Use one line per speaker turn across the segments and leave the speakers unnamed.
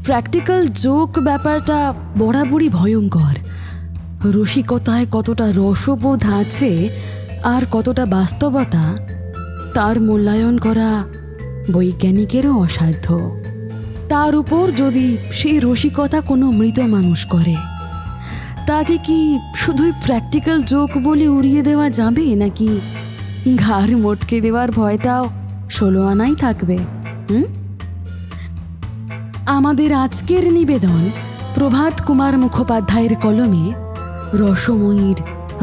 Practical joke ব্যাপারটা বরাবরই ভয়ঙ্কর। রসিকতায় কতটা রসবোধ আছে আর কতটা বাস্তবতা তার মূল্যায়ন করা বৈজ্ঞানিকেরও অসাধ্য। তার উপর যদি সেই রসিকতা কোনো মৃত মানুষ করে, তাকে কি শুধুই প্র্যাকটিক্যাল জোক বলে উড়িয়ে দেওয়া যাবে, নাকি ঘাড় মটকে দেওয়ার ভয়টাও 16 আনাই থাকবে? আমাদের আজকের নিবেদন প্রভাত কুমার মুখোপাধ্যায়ের কলমে রসময়ীর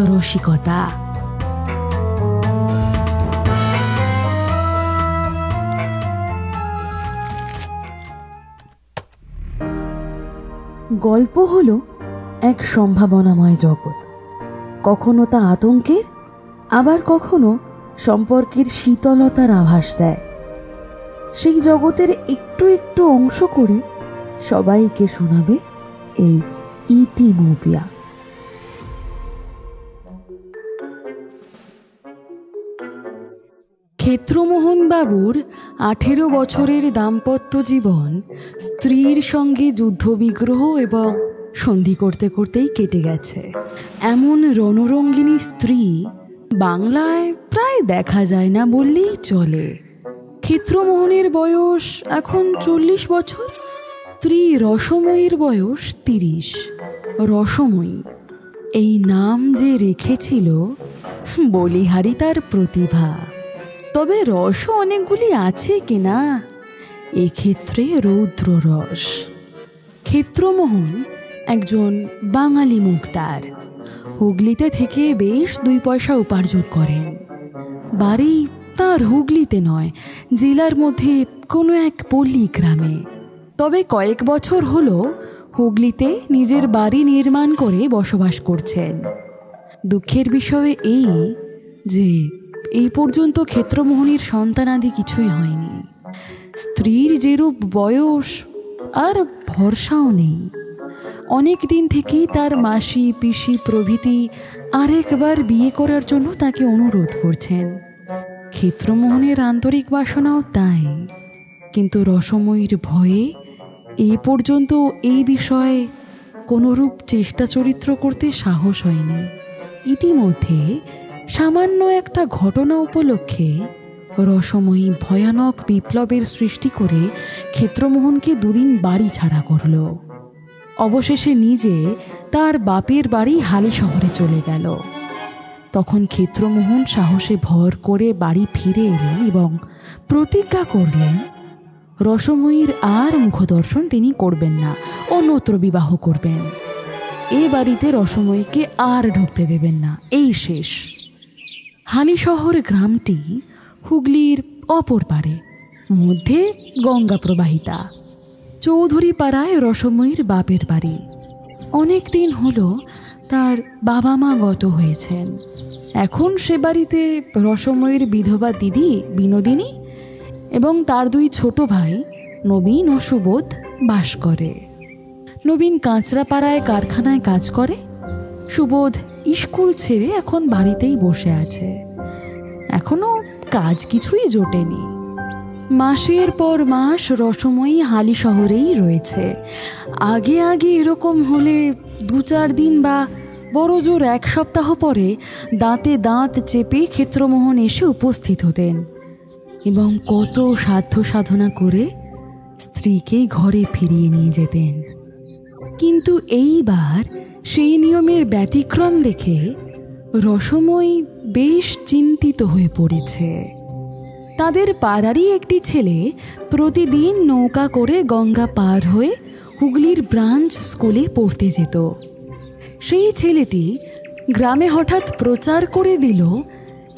রসিকতা। গল্প হলো এক সম্ভাবনাময় জগৎ। কখনো তা আতঙ্কের, আবার কখনো সম্পর্কের শীতলতার আভাস দেয়। সেই জগতের একটু একটু অংশ করে সবাইকে শোনাবে এই ইতিমুপিয়া। ক্ষেত্রমোহন বাবুর 18 বছরের দাম্পত্য জীবন স্ত্রীর সঙ্গে যুদ্ধবিগ্রহ এবং সন্ধি করতে করতেই কেটে গেছে। এমন রণরঙ্গিনী স্ত্রী বাংলায় প্রায় দেখা যায় না বললেই চলে। ক্ষেত্রমোহনের বয়স এখন 40 বছর, স্ত্রী রসময়ীর বয়স 30। রসময়ী এই নাম যে রেখেছিল বলিহারি তার প্রতিভা। তবে রসও অনেকগুলি আছে কিনা, এক্ষেত্রে রৌদ্র রস। ক্ষেত্রমোহন একজন বাঙালি মুখদার, হুগলিতে থেকে বেশ 2 পয়সা উপার্জন করেন। বাড়ি তার হুগলিতে নয়, জেলার মধ্যে কোনো এক পল্লী গ্রামে। তবে কয়েক বছর হলো হুগলিতে নিজের বাড়ি নির্মাণ করে বসবাস করছেন। দুঃখের বিষয় এই যে এই পর্যন্ত ক্ষেত্রমোহনীর সন্তানাদি কিছুই হয়নি। স্ত্রীর যেরূপ বয়স, আর ভরসাও নেই। অনেক দিন থেকেই তার মাসি পিসি প্রভৃতি আরেকবার বিয়ে করার জন্য তাকে অনুরোধ করছেন। ক্ষেত্রমোহনের আন্তরিক বাসনাও তাই, কিন্তু রসময়ীর ভয়ে এই পর্যন্ত এই বিষয়ে কোনরূপ চেষ্টা চরিত্র করতে সাহস হয়নি। ইতিমধ্যে সামান্য একটা ঘটনা উপলক্ষে রসময়ী ভয়ানক বিপ্লবের সৃষ্টি করে ক্ষেত্রমোহনকে 2 দিন বাড়ি ছাড়া করল। অবশেষে নিজে তার বাপের বাড়ি হালিশহরে চলে গেল। তখন ক্ষেত্রমোহন সাহসে ভর করে বাড়ি ফিরে এলেন এবং প্রতিজ্ঞা করলেন রসময়ীর আর মুখদর্শন তিনি করবেন না, অন্যত্র বিবাহ করবেন। এ বাড়িতে রসময়ীকে আর ঢুকতে দেবেন না, এই শেষ। হালিশহর গ্রামটি হুগলির অপর পারে, মধ্যে গঙ্গা প্রবাহিতা। চৌধুরী পাড়ায় রসময়ীর বাপের বাড়ি। অনেক দিন হলো তার বাবা মা গত হয়েছেন। এখন সে বাড়িতে রসময়ীর বিধবা দিদি বিনোদিনী এবং তার 2 ছোট ভাই নবীন ও সুবোধ বাস করে। নবীন কাঁচরাপাড়ায় কারখানায় কাজ করে, সুবোধ স্কুল ছেড়ে এখন বাড়িতেই বসে আছে। এখনো কাজ কিছুই জোটেনি। মাসের পর মাস রসময়ী হালিশহরেই রয়েছে। আগে আগে এরকম হলে 2-4 দিন বা বড় জোর 1 সপ্তাহ পরে দাঁতে দাঁত চেপে ক্ষেত্রমোহন এসে উপস্থিত হতেন এবং কত সাধ্য সাধনা করে স্ত্রীকে ঘরে ফিরিয়ে নিয়ে যেতেন। কিন্তু এইবার সেই নিয়মের ব্যতিক্রম দেখে রসময়ী বেশ চিন্তিত হয়ে পড়েছে। তাদের পাড়ারই একটি ছেলে প্রতিদিন নৌকা করে গঙ্গা পার হয়ে হুগলির ব্রাঞ্চ স্কুলে পড়তে যেত। সেই ছেলেটি গ্রামে হঠাৎ প্রচার করে দিল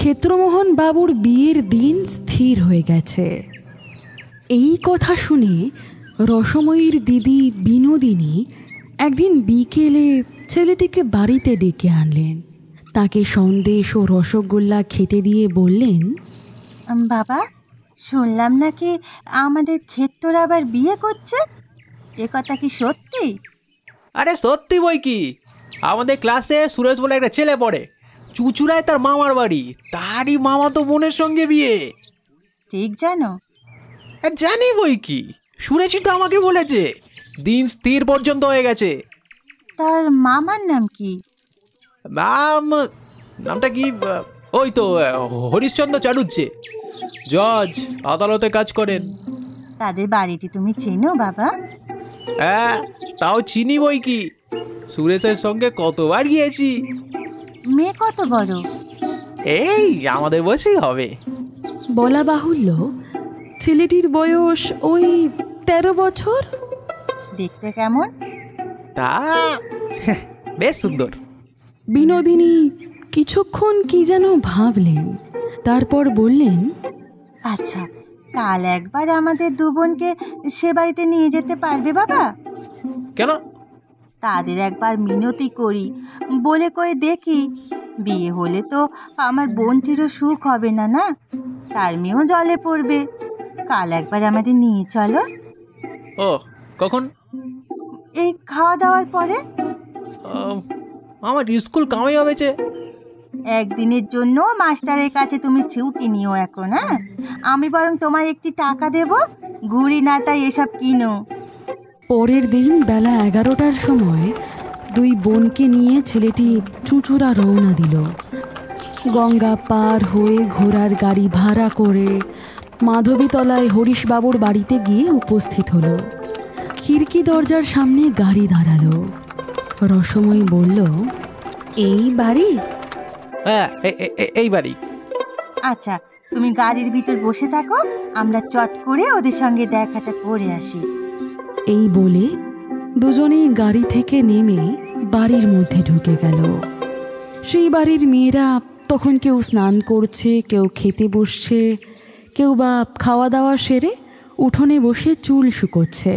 ক্ষেত্রমোহন বাবুর বিয়ের দিন স্থির হয়ে গেছে। এই কথা শুনে রসময়ীর দিদি বিনোদিনী একদিন বিকেলে ছেলেটিকে বাড়িতে ডেকে আনলেন। তাকে সন্দেশ ও রসগোল্লা খেতে দিয়ে বললেন,
বাবা, শুনলাম নাকি আমাদের ক্ষেত্র আবার বিয়ে করছে, এ কথা কি সত্যি?
আরে সত্যি বই কি, আমাদের ক্লাসে সুরেশ বলে একটা ছেলে পড়ে, চুচুড়ায় তার মামার বাড়ি, তারই মামা তো বোনের সঙ্গে বিয়ে।
ঠিক জানো?
জানি বই কি, সুরেশই তো আমাকে বলেছে। দিন স্থির পর্যন্ত হয়ে গেছে।
তার মামার নাম কি?
নামটা কি? ওই তো হরিশ্চন্দ্র চাটুর্যে, জজ, আদালতে কাজ করেন।
তাদের বাড়িটি তুমি চেনো বাবা?
হ্যাঁ, তাও চিনি বই কি, সুরেশের সঙ্গে কতবার গিয়েছি।
মেয়ে কত বড়?
এই আমাদের বয়সই হবে।
বলা বাহুল্য, ছেলেটির বয়স ওই 13 বছর।
দেখতে কেমন?
তা বেশ সুন্দর।
বিনোদিনী কিছুক্ষণ কি যেন ভাবলেন, তারপর বললেন,
আচ্ছা, কাল একবার আমাদের দু বোনকে সে বাড়িতে নিয়ে যেতে পারবে বাবা?
কেন?
তাদের একবার মিনতি করি, বলে কয়ে দেখি। বিয়ে হলে তো আমার বোনটিরও সুখ হবে না, না? তার মেয়েও জলে পড়বে। কাল একবার আমাদের নিয়ে চলো।
ও, কখন?
এই খাওয়া দাওয়ার পরে।
আমার স্কুল কামাই হবে।
একদিনের জন্য মাস্টারের কাছে তুমি ছুটি নিও এখন। হ্যাঁ, আমি বরং তোমায় একটি টাকা দেব, ঘুড়ি নাটা এসব কিনো।
পরের দিন বেলা 11টার সময় দুই বোনকে নিয়ে ছেলেটি চুঁচুড়া রওনা দিল। গঙ্গা পার হয়ে ঘোড়ার গাড়ি ভাড়া করে মাধবীতলায় হরিশবাবুর বাড়িতে গিয়ে উপস্থিত হলো। খিড়কি দরজার সামনে গাড়ি দাঁড়ালো। রসময়ী বলল, এই বাড়ি?
হ্যাঁ, এই বাড়ি।
আচ্ছা, তুমি গাড়ির ভিতর বসে থাকো, আমরা চট করে ওদের সঙ্গে দেখাটা করে আসি।
এই বলে দুজনেই গাড়ি থেকে নেমে বাড়ির মধ্যে ঢুকে গেল। সেই বাড়ির মেয়েরা তখন কেউ স্নান করছে, কেউ খেতে বসছে, কেউ বা খাওয়া দাওয়া সেরে উঠোনে বসে চুল শুকোচ্ছে।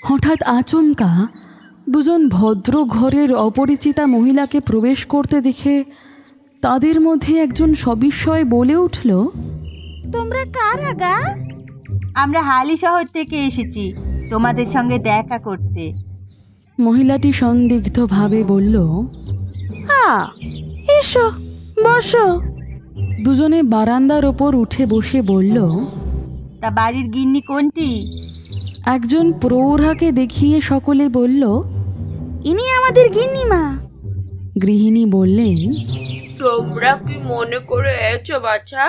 হঠাৎ আচমকা দুজন ভদ্র ঘরের অপরিচিতা মহিলাকে প্রবেশ করতে দেখে তাদের মধ্যে একজন সবিস্ময়ে বলে উঠল,
তোমরা কারা গা? আমরা হালি শহর থেকে এসেছি তোমাদের সঙ্গে দেখা করতে।
মহিলাটি সন্দিগ্ধভাবে বলল,
হ্যাঁ, এসো বসো।
দুজনে বারান্দার ওপর উঠে বসে বলল,
তা বাড়ির গিন্নি কোনটি?
একজন প্রৌঢ়াকে দেখিয়ে সকলে বলল,
ইনি আমাদের গিন্নিমা।
গৃহিণী বললেন,
তোমরা কি মনে করে এসো বাছা?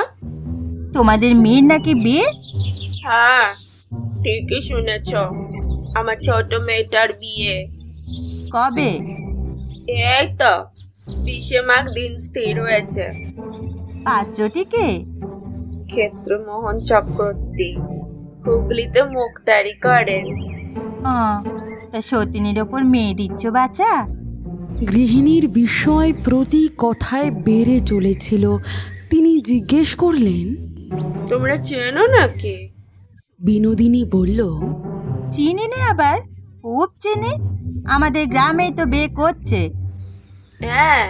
তোমাদের মেয়ের নাকি বিয়ে?
হ্যাঁ, ঠিকই শুনেছ, আমার ছোট মেয়েটার বিয়ে।
কবে?
এই তো 20 মাঘ দিন স্থির হয়েছে।
পাত্রটিকে?
ক্ষেত্রমোহন চক্রবর্তী, হুগলিতে মুখতারি করেন।
তা সতীনের ওপর মেয়ে দিচ্ছ বাচ্চা?
গৃহিণীর বিস্ময় প্রতি কথায় বেড়ে চলেছিল। তিনি জিজ্ঞেস করলেন,
তোমরা চেনো নাকি?
বিনোদিনী বলল,
চিনি নে আবার, খুব চিনি। আমাদের গ্রামেই তো বিয়ে করছে।
হ্যাঁ,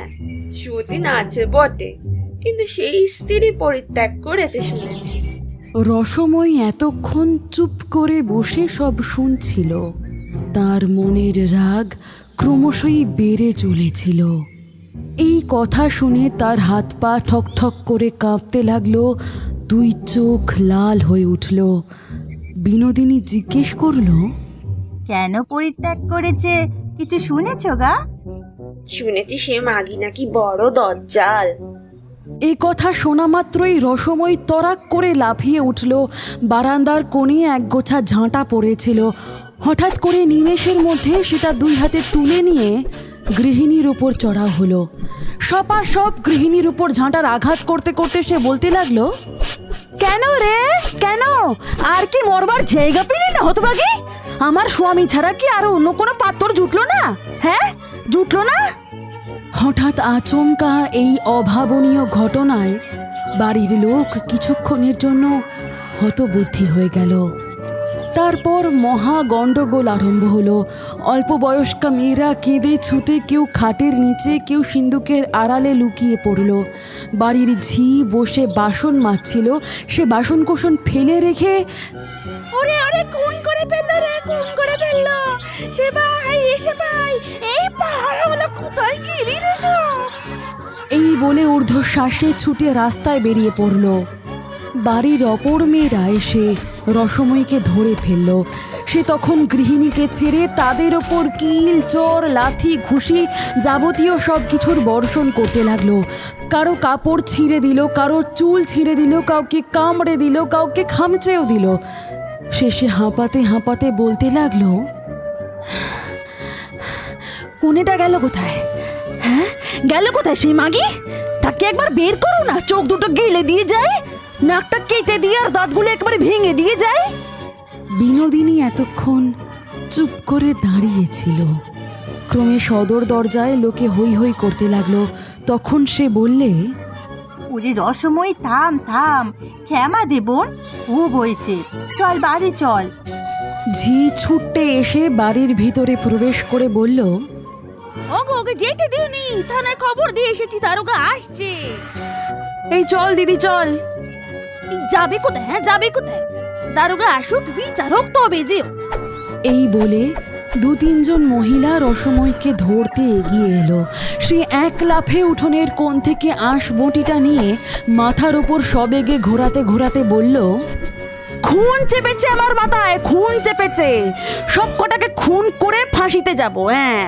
সতীন আছে বটে, কিন্তু সেই স্ত্রী পরিত্যাগ করেছে শুনেছি।
রসময়ী এতক্ষণ চুপ করে বসে সব শুনছিল। তার মনের রাগ ক্রমশই বেড়ে চলেছিল। এই কথা শুনে তার হাত পা ঠক ঠক করে কাঁপতে লাগলো, দুই চোখ লাল হয়ে উঠল। বিনোদিনী জিজ্ঞেস করল,
কেন পরিত্যাগ করেছে কিছু শুনেছ গা?
শুনেছি সে মাগি নাকি বড় দজ্জাল।
এ কথা শোনা মাত্রই রসময়ী তরাক করে লাফিয়ে উঠল। বারান্দার কোণে একগোছা ঝাঁটা পড়েছিল। হঠাৎ করে নিমেষের মধ্যে সেটা দুই হাতে তুলে নিয়ে গৃহিণীর উপর চড়াও হলো। সপাসপ গৃহিণীর উপর ঝাঁটার আঘাত করতে করতে সে বলতে লাগলো, কেন রে, কেন? আর কি মরবার জায়গা পেলি না হতভাগী? আমার স্বামী ছাড়া কি আর অন্য কোনো পাত্র জুটলো না? হ্যাঁ, জুটলো না? হঠাৎ আচমকা এই অভাবনীয় ঘটনায় বাড়ির লোক কিছুক্ষণের জন্য হতবুদ্ধি হয়ে গেল। তারপর মহা গণ্ডগোল আরম্ভ হলো। অল্প বয়স্কা মেয়েরা কেঁদে ছুটে কেউ খাটের নিচে, কেউ সিন্দুকের আড়ালে লুকিয়ে পড়ল। বাড়ির ঝি বসে বাসন মাজছিল, সে বাসনকোসন ফেলে রেখে,
ওরে ওরে, খুন করে ফেললো রে, খুন করে ফেললো। সে ভাই, এসে ভাই, এই পাহাড়গুলো কোথায় গেলি রে সব?
এই বলে ঊর্ধ্বশ্বাসে ছুটে রাস্তায় বেরিয়ে পড়ল। বাড়ির অপর মেয়েরা এসে রসময়কে ধরে ফেলল। সে তখন গৃহিণীকে ছেড়ে তাদের ওপর কিল, চর, লাথি, ঘুষি যাবতীয় সব কিছুর বর্ষণ করতে লাগলো। কারো কাপড় ছিঁড়ে দিল, কারো চুল ছিঁড়ে দিল, কাউকে কামড়ে দিল, কাউকে খামচেও দিল। শেষে হাঁপাতে হাঁপাতে বলতে লাগলো, কোনেটা গেল কোথায়? হ্যাঁ, গেল কোথায় সেই মাগি? তাকে একবার বের করো না, চোখ দুটো গেলে দিয়ে যায়, নাকটা কেটে দিয়ে আর দাঁতগুলো একবারে ভেঙে দিয়ে যায়। বিনোদিনী এতক্ষণ চুপ করে দাঁড়িয়েছিল। ক্রমে সদর দরজায় লোকে হৈ হৈ করতে লাগলো। তখন সে বললে,
ওরে রসময়, থাম থাম, ক্ষমা দে বোন, খুব হয়েছে, চল বাড়ি চল।
ঝি ছুটতে এসে বাড়ির ভিতরে প্রবেশ করে বলল, ওগো, ওকে যেতে দিওনি, থানায় খবর দিয়ে এসেছি, দারোগা আসছে। এই চল দিদি চল। যাবে কোথায়? হ্যাঁ, যাবে কোথায়? দারোগা আসুক, বিচারক তবে যেও। এই বলে 2-3 মহিলা রসময়কে ধরতে এগিয়ে এলো। সে এক লাফে উঠোনের কোণ থেকে আঁশ বটিটা নিয়ে মাথার উপর সবেগে ঘোরাতে ঘোরাতে বলল, খুন চেপেছে আমার মাথায়, খুন চেপেছে, সব কটাকে খুন করে ফাঁসিতে যাব। হ্যাঁ।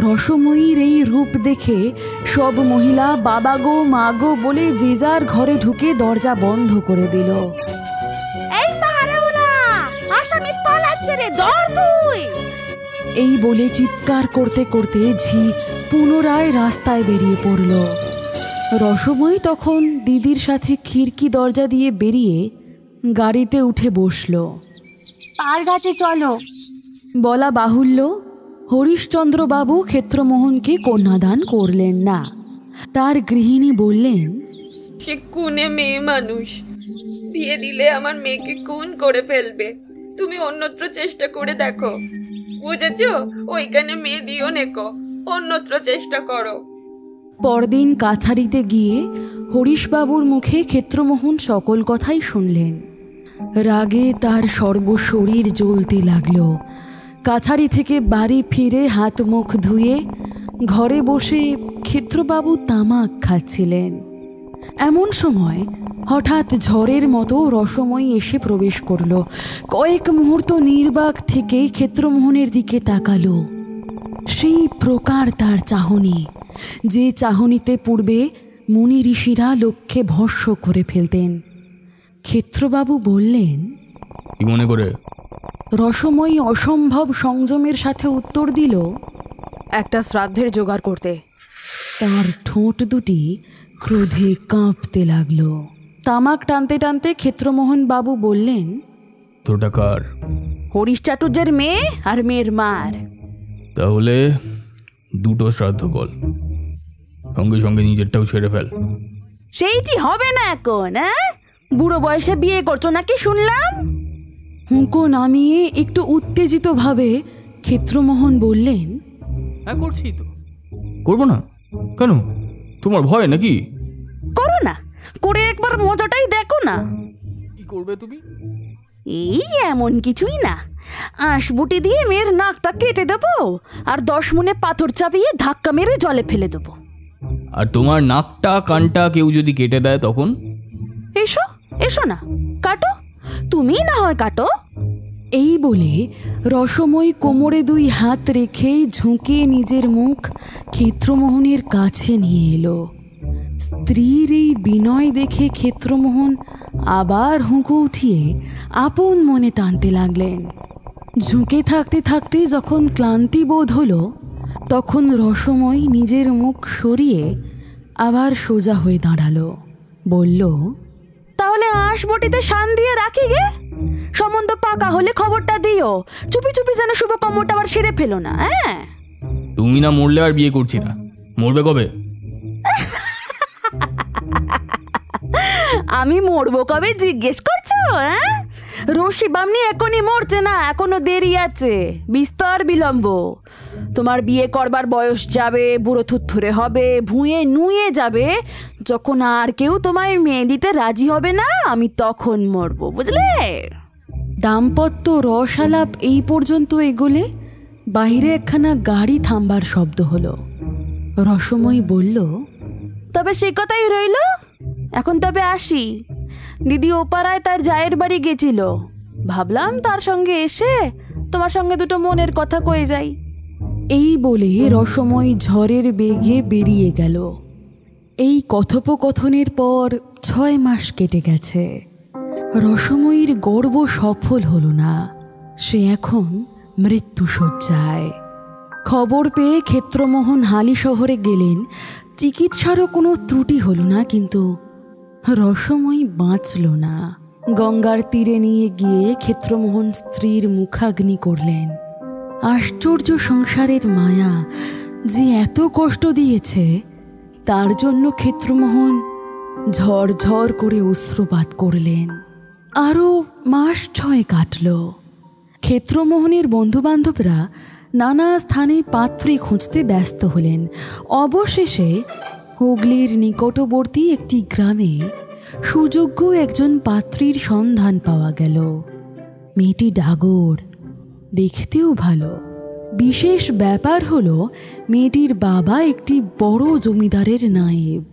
রসময়ীর এই রূপ দেখে সব মহিলা বাবা গো মা গো বলে যে যার ঘরে ঢুকে দরজা বন্ধ করে দিল। এই পাহারাওয়ালা, আসামি পালাচ্ছে রে, ধর তুই। এই বলে চিৎকার করতে করতে ঝি পুনরায় রাস্তায় বেরিয়ে পড়ল। রসময়ী তখন দিদির সাথে খিড়কি দরজা দিয়ে বেরিয়ে গাড়িতে উঠে বসল।
পারঘাটে চলো।
বলা বাহুল্য, হরিশচন্দ্রবাবু ক্ষেত্রমোহনকে কন্যাদান করলেন না। তার গৃহিণী বললেন,
সে খুনে মেয়ে মানুষ, বিয়ে দিলে আমার মেয়েকে খুন করে ফেলবে। তুমি অন্যত্র চেষ্টা করে দেখো, বুঝেছো? ওইখানে মেয়ে দিও নেকো, অন্যত্র চেষ্টা করো।
পরদিন কাছারিতে গিয়ে হরিশবাবুর মুখে ক্ষেত্রমোহন সকল কথাই শুনলেন। রাগে তার সর্বশরীর জ্বলতে লাগল। কাছারি থেকে বাড়ি ফিরে হাত মুখ ধুয়ে ঘরে বসে ক্ষেত্রবাবু তামাক খাচ্ছিলেন। এমন সময় হঠাৎ ঝড়ের মতো রসময়ী এসে প্রবেশ করল। কয়েক মুহূর্ত নির্বাক থেকে ক্ষেত্রমোহনের দিকে তাকালো। সেই প্রকার তার চাহনি, যে চাহনিতে পূর্বে মুনি ঋষিরা লক্ষ্যে ভস্ম করে ফেলতেন। ক্ষেত্রবাবু বললেন,
কি মনে করে?
রসময়ী অসম্ভব সংযমের সাথে উত্তর দিল, একটা শ্রাদ্ধের জোগাড় করতে। তার ঠোঁট দুটি ক্রোধে কাঁপতে লাগলো। তামাক টানতে টানতে ক্ষেত্রমোহন বাবু বললেন,
তোটা কার?
হরিশ চাটুর্যের মেয়ে আর মেয়ের মার।
তাহলে 2টো শ্রাদ্ধ বল, সঙ্গে সঙ্গে নিজেরটাও ছেড়ে ফেল।
সেইটি হবে না এখন। বুড়ো বয়সে বিয়ে করছো নাকি শুনলাম? হুঁকো নামিয়ে একটু উত্তেজিত ভাবে ক্ষেত্রমোহন বললেন,
হ্যাঁ করছি তো।
করবো না কেন? তোমার ভয় নাকি?
করো না, করে একবার মজাটাই দেখো না।
কি করবে তুমি?
এই এমন কিছুই না, আঁশবুটি দিয়ে মেয়ের নাকটা কেটে দেবো আর 10 মণে পাথর চাপিয়ে ধাক্কা মেরে জলে ফেলে দেবো।
আর তোমার নাকটা কানটা কেউ যদি কেটে দেয় তখন?
এসো এসো না, কাটো, তুমি না হয় কাটো। এই বলে রসময়ী কোমরে 2 হাত রেখে ঝুঁকে নিজের মুখ ক্ষেত্রমোহনের কাছে নিয়ে এলো। স্ত্রীর এই বিনয় দেখে ক্ষেত্রমোহন আবার হুঁকো উঠিয়ে আপন মনে টানতে লাগলেন। ঝুঁকে থাকতে থাকতে যখন ক্লান্তি বোধ হলো, তখন রসময়ী নিজের মুখ সরিয়ে আবার সোজা হয়ে দাঁড়ালো। বলল, তাহলে আঁশবটিতে শান দিয়ে রাখি গে, সম্বন্ধ পাকা হলে খবরটা দিও। চুপি চুপি যেন শুভ কর্মটা আবার সেরে ফেলো না। হ্যাঁ,
তুমি না মরলে আর বিয়ে করছি না। মরবে কবে?
আমি মরবো কবে জিজ্ঞেস করছো? রশি বামনি এখনই মরছে না, এখনো দেরি আছে, বিস্তর বিলম্ব। তোমার বিয়ে করবার বয়স যাবে, বুড়ো থুথুরে হবে, ভুঁয়ে নুয়ে যাবে, যখন আর কেউ তোমায় মেয়ে দিতে রাজি হবে না, আমি তখন মরবো, বুঝলে? দাম্পত্য রসালাপ এই পর্যন্ত এগোলে বাইরে একখানা গাড়ি থামবার শব্দ হলো। রসময়ী বলল, তবে সে কথাই রইল, এখন তবে আসি। দিদি ওপাড়ায় তার জায়ের বাড়ি গেছিল, ভাবলাম তার সঙ্গে এসে তোমার সঙ্গে দুটো মনের কথা কয়ে যাই। এই বলে রসময় ঝড়ের বেগে বেরিয়ে গেল। এই কথোপকথনের পর 6 মাস কেটে গেছে। রসময়ীর গর্ব সফল হলো না, সে এখন মৃত্যুশয্যায়। খবর পেয়ে ক্ষেত্রমোহন হালি শহরে গেলেন। চিকিৎসারও কোনো ত্রুটি হলো না, কিন্তু রসময়ী বাঁচল না। গঙ্গার তীরে নিয়ে গিয়ে ক্ষেত্রমোহন স্ত্রীর মুখাগ্নি করলেন। আশ্চর্য সংসারের মায়া যে এত কষ্ট দিয়েছে, তার জন্য ক্ষেত্রমোহন ঝরঝর করে অশ্রুপাত করলেন। আরও মাস 6 কাটল। ক্ষেত্রমোহনের বন্ধুবান্ধবরা নানা স্থানে পাত্রী খুঁজতে ব্যস্ত হলেন। অবশেষে হুগলির নিকটবর্তী একটি গ্রামে সুযোগ্য একজন পাত্রীর সন্ধান পাওয়া গেল। মেয়েটি ডাগর, দেখতেও ভালো। বিশেষ ব্যাপার হলো মেয়েটির বাবা একটি বড় জমিদারের নায়েব।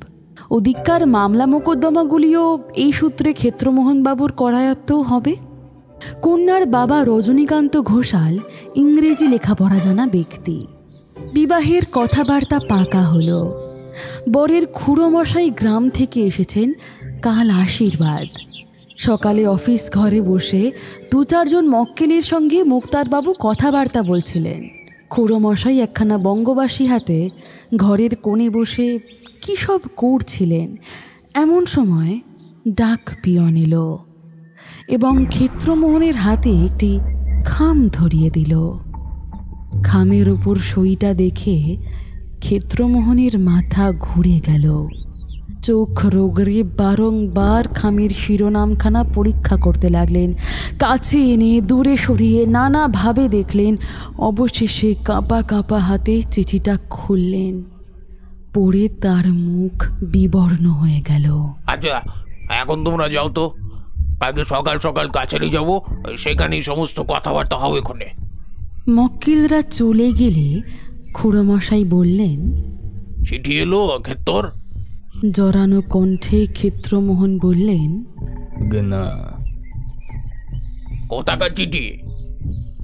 ওদিককার মামলা মোকদ্দমাগুলিও এই সূত্রে ক্ষেত্রমোহনবাবুর করায়ত্তও হবে। কন্যার বাবা রজনীকান্ত ঘোষাল ইংরেজি লেখাপড়া জানা ব্যক্তি। বিবাহের কথাবার্তা পাকা হলো। বরের খুড়োমশাই গ্রাম থেকে এসেছেন কাল আশীর্বাদ। সকালে অফিস ঘরে বসে 2-4 জন মক্কেলের সঙ্গে মুক্তারবাবু কথাবার্তা বলছিলেন। খুড়োমশাই একখানা বঙ্গবাসী হাতে ঘরের কোণে বসে কী সব করছিলেন। এমন সময় ডাক পিয়ন এলো এবং ক্ষেত্রমোহনের হাতে একটি খাম ধরিয়ে দিল। খামের উপর সইটা দেখে ক্ষেত্রমোহনের মাথা ঘুরে গেল। চোখ রোগড়ে বারংবার খামের শিরোনামখানা পরীক্ষা করতে লাগলেন। কাছে এনে দূরে সরিয়ে নানাভাবে দেখলেন। অবশেষে কাঁপা কাঁপা হাতে চিঠিটা খুললেন। পড়ে তার মুখ বিবর্ণ হয়ে গেল।
আচ্ছা, এখন তোমরা যাও তো, কালকে সকাল সকাল কাছারি যাব, সেখানেই সমস্ত কথাবার্তা হবে এখানে।
মক্কেলরা চলে গেলে খুড়োমশাই বললেন,
চিঠি এলো ক্ষেত্তর?
জড়ানো কণ্ঠে ক্ষেত্রমোহন বললেন,
না।
কোথাকার চিঠি?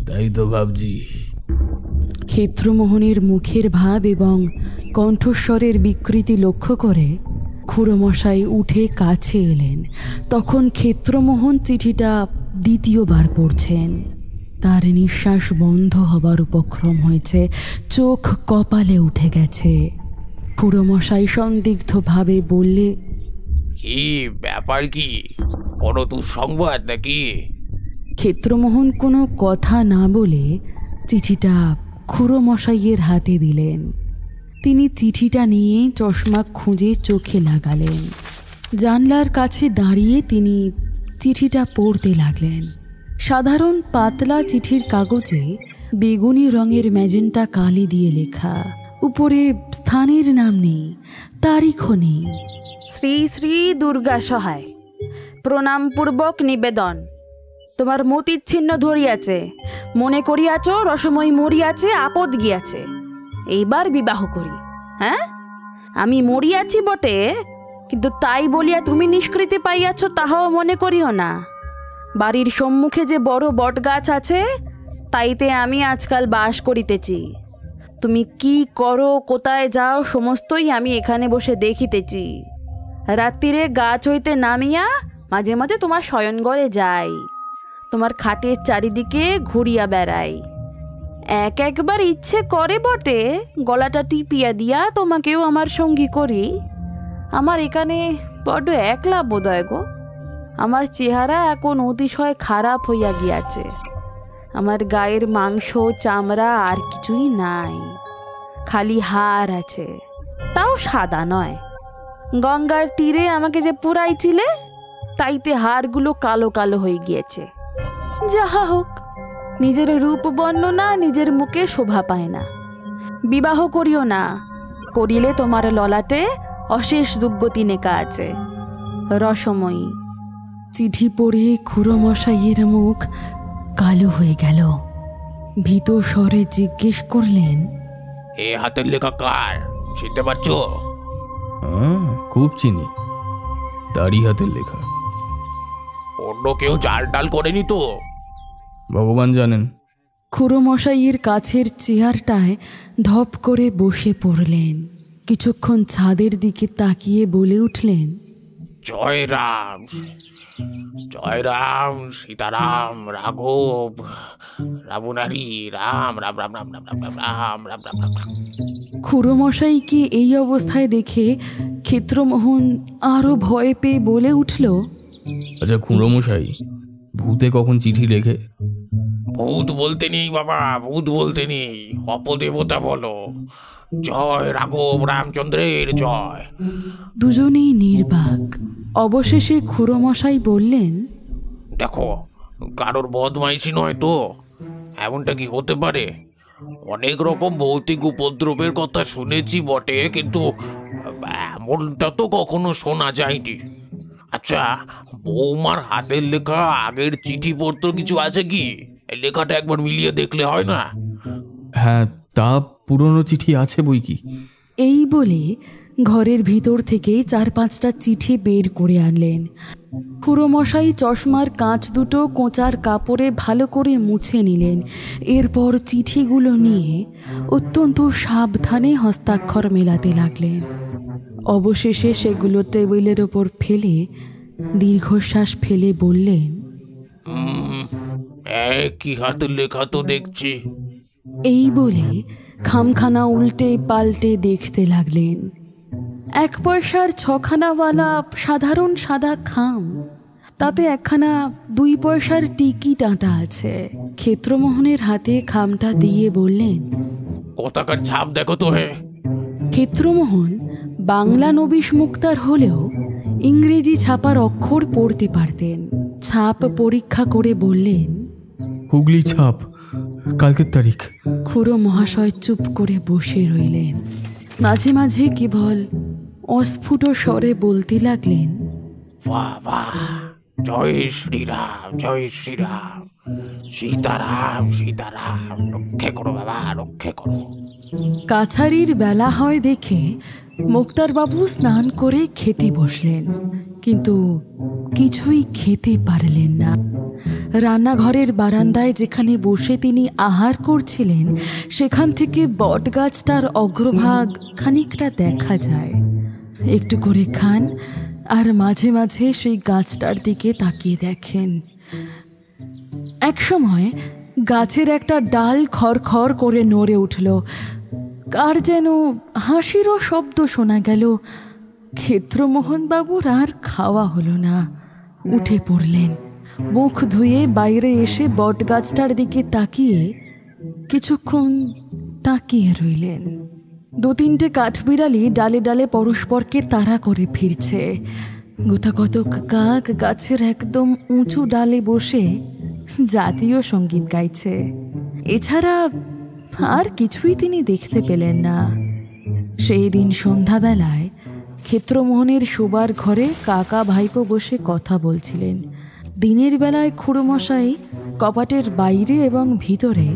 তাই তো ভাবছি।
ক্ষেত্রমোহনের মুখের ভাব এবং কণ্ঠস্বরের বিকৃতি লক্ষ্য করে খুড়োমশাই উঠে কাছে এলেন। তখন ক্ষেত্রমোহন চিঠিটা দ্বিতীয়বার পড়ছেন। তার নিঃশ্বাস বন্ধ হবার উপক্রম হয়েছে, চোখ কপালে উঠে গেছে। খুড়োমশাই সন্দিগ্ধভাবে বললে,
কি ব্যাপার, কি কোনো দুঃসংবাদ নাকি?
ক্ষেত্রমোহন কোনো কথা না বলে চিঠিটা খুড়োমশাইয়ের হাতে দিলেন। তিনি চিঠিটা নিয়ে চশমা খুঁজে চোখে লাগালেন। জানলার কাছে দাঁড়িয়ে তিনি চিঠিটা পড়তে লাগলেন। সাধারণ পাতলা চিঠির কাগজে বেগুনি রঙের ম্যাজেন্টা কালি দিয়ে লেখা। উপরে স্থানের নাম নেই, তারিখও নেই। শ্রী শ্রী দুর্গা সহায়, প্রণামপূর্বক নিবেদন। তোমার মতিচ্ছিন্ন ধরিয়াছে, মনে করিয়াছ রসময় মরিয়াছে, আপদ গিয়াছে, এইবার বিবাহ করি। হ্যাঁ, আমি মরিয়াছি বটে, কিন্তু তাই বলিয়া তুমি নিষ্কৃতি পাইয়াছ তাহাও মনে করিও না। বাড়ির সম্মুখে যে বড় বটগাছ আছে, তাইতে আমি আজকাল বাস করিতেছি। তুমি কি করো, কোথায় যাও, সমস্তই আমি এখানে বসে দেখিতেছি। রাত্রিরে গাছ হইতে নামিয়া মাঝে মাঝে তোমার শয়নঘরে যাই, তোমার খাটের চারিদিকে ঘুরিয়া বেড়াই। একবার ইচ্ছে করে বটে গলাটা টিপিয়া দিয়া তোমাকেও আমার সঙ্গী করি। আমার এখানে বড্ড একলা বোধয় গো। আমার চেহারা এখন অতিশয় খারাপ হইয়া গিয়াছে। আমার গায়ের মাংস চামড়া আর কিছুই নাই, খালি হাড় আছে, তাও সাদা নয়। গঙ্গার তীরে আমাকে যে পুরাইছিলে, তাইতে হাড়গুলো কালো কালো হয়ে গিয়েছে। যাহা হোক, নিজের রূপ বর্ণনা নিজের মুখে শোভা পায় না। বিবাহ করিও না, করিলে তোমার ললাটে অশেষ দুর্গতি নেকা আছে। রসময়ী। চিঠি পড়ে খুড়োমশাইয়ের মুখ কালো হয়ে গেল। ভীত স্বরে জিজ্ঞেস করলেন,
এ হাতের লেখা কার, চিনতে পারছো?
খুব চিনি, তারই হাতের লেখা।
অন্য কেউ চাল টাল করেনি তো?
ভগবান জানেন।
খুড়োমশাইয়ের কাছের চেয়ারটায় ধপ করে বসে পড়লেন। কিছুক্ষণ ছাদের দিকে তাকিয়ে বলে উঠলেন,
জয় রাম, জয় রাম, সীতারাম, রাঘব, রাবণারি, রাম রাম রাম রাম রাম রাম রাম রাম রাম রাম রাম রাম।
খুড়োমশাইকে এই অবস্থায় দেখে ক্ষেত্রমোহন আরো ভয় পেয়ে বলে উঠল,
আচ্ছা খুড়োমশাই, ভূতে কখন চিঠি লেখে?
ভূত বলতে নেই বাবা, ভূত বলতে নেই, অপদেবতা বলো। জয় রাঘব রামচন্দ্রের জয়।
দুজনেই নির্বাক। অবশেষে খুড়োমশাই বললেন,
দেখো, কারোর বদমাইশি নয় তো? এমনটা কি হতে পারে? অনেক রকম ভৌতিক উপদ্রবের কথা শুনেছি বটে, কিন্তু এমনটা তো কখনো শোনা যায়নি। আচ্ছা, বৌমার হাতের লেখা আগের চিঠিপত্র কিছু আছে কি? এই লেখাটা একবার মিলিয়ে দেখলে হয় না?
হ্যাঁ, তা পুরনো চিঠি আছে বই কি।
এই বলে ঘরের ভিতর থেকে 4-5টা চিঠি বের করে আনলেন। খুড়োমশাই চশমার কাঁচ দুটো কোঁচার কাপড়ে ভালো করে মুছে নিলেন। এরপর চিঠিগুলো নিয়ে অত্যন্ত সাবধানে হস্তাক্ষর মেলাতে লাগলেন। অবশেষে সেগুলো টেবিলের ওপর ফেলে দীর্ঘশ্বাস ফেলে বললেন,
কি হাতের লেখা তো দেখছি।
এই বলে খামখানা উল্টে পাল্টে দেখতে লাগলেন। 1 পয়সার 6খানাওয়ালা সাধারণ সাদা খাম, তাতে 1খানা 2 পয়সার টিকিট আঁটা আছে। ক্ষেত্রমোহনের হাতে খামটা দিয়ে বললেন,
কোথাকার ছাপ দেখো তো। হে,
ক্ষেত্রমোহন বাংলা নবিশ মুক্তার হলেও ইংরেজি ছাপার অক্ষর পড়তে পারতেন। ছাপ পরীক্ষা করে বললেন,
হুগলি ছাপ, কালকের তারিখ।
খুড়ো মহাশয় চুপ করে বসে রইলেন। মাঝে মাঝে কেবল অস্ফুট স্বরে বলতে লাগলেন,
বাহ বাহ, জয় শ্রীরাম, জয় শ্রীরাম, সীতারাম সীতারাম, রক্ষে করো বাবা, রক্ষে করো।
কাছারির বেলা হয় দেখে মুক্তারবাবু স্নান করে খেতে বসলেন, কিন্তু কিছুই খেতে পারলেন না। রান্নাঘরের বারান্দায় যেখানে বসে তিনি আহার করছিলেন, সেখান থেকে বটগাছটার অগ্রভাগ খানিকটা দেখা যায়। একটু করে খান আর মাঝে মাঝে সেই গাছটার দিকে তাকিয়ে দেখেন। একসময় গাছের একটা ডাল খড়খড় করে নড়ে উঠল। কার যেন হাসিরও শব্দ শোনা গেল। ক্ষেত্রমোহনবাবুর আর খাওয়া হলো না, উঠে পড়লেন। মুখ ধুয়ে বাইরে এসে বটগাছটার দিকে তাকিয়ে কিছুক্ষণ তাকিয়ে রইলেন। 2-3টে কাঠবিড়ালি ডালে ডালে পরস্পরকে তাড়া করে ফিরছে। গোটা কতক কাক গাছের একদম উঁচু ডালে বসে জাতীয় সঙ্গীত গাইছে। এছাড়া আর কিছুই তিনি দেখতে পেলেন না। সেই দিন সন্ধ্যাবেলায় ক্ষেত্রমোহনের শোবার ঘরে কাকা ভাইপো বসে কথা বলছিলেন। দিনের বেলায় খুড়োমশাই কপাটের বাইরে এবং ভিতরে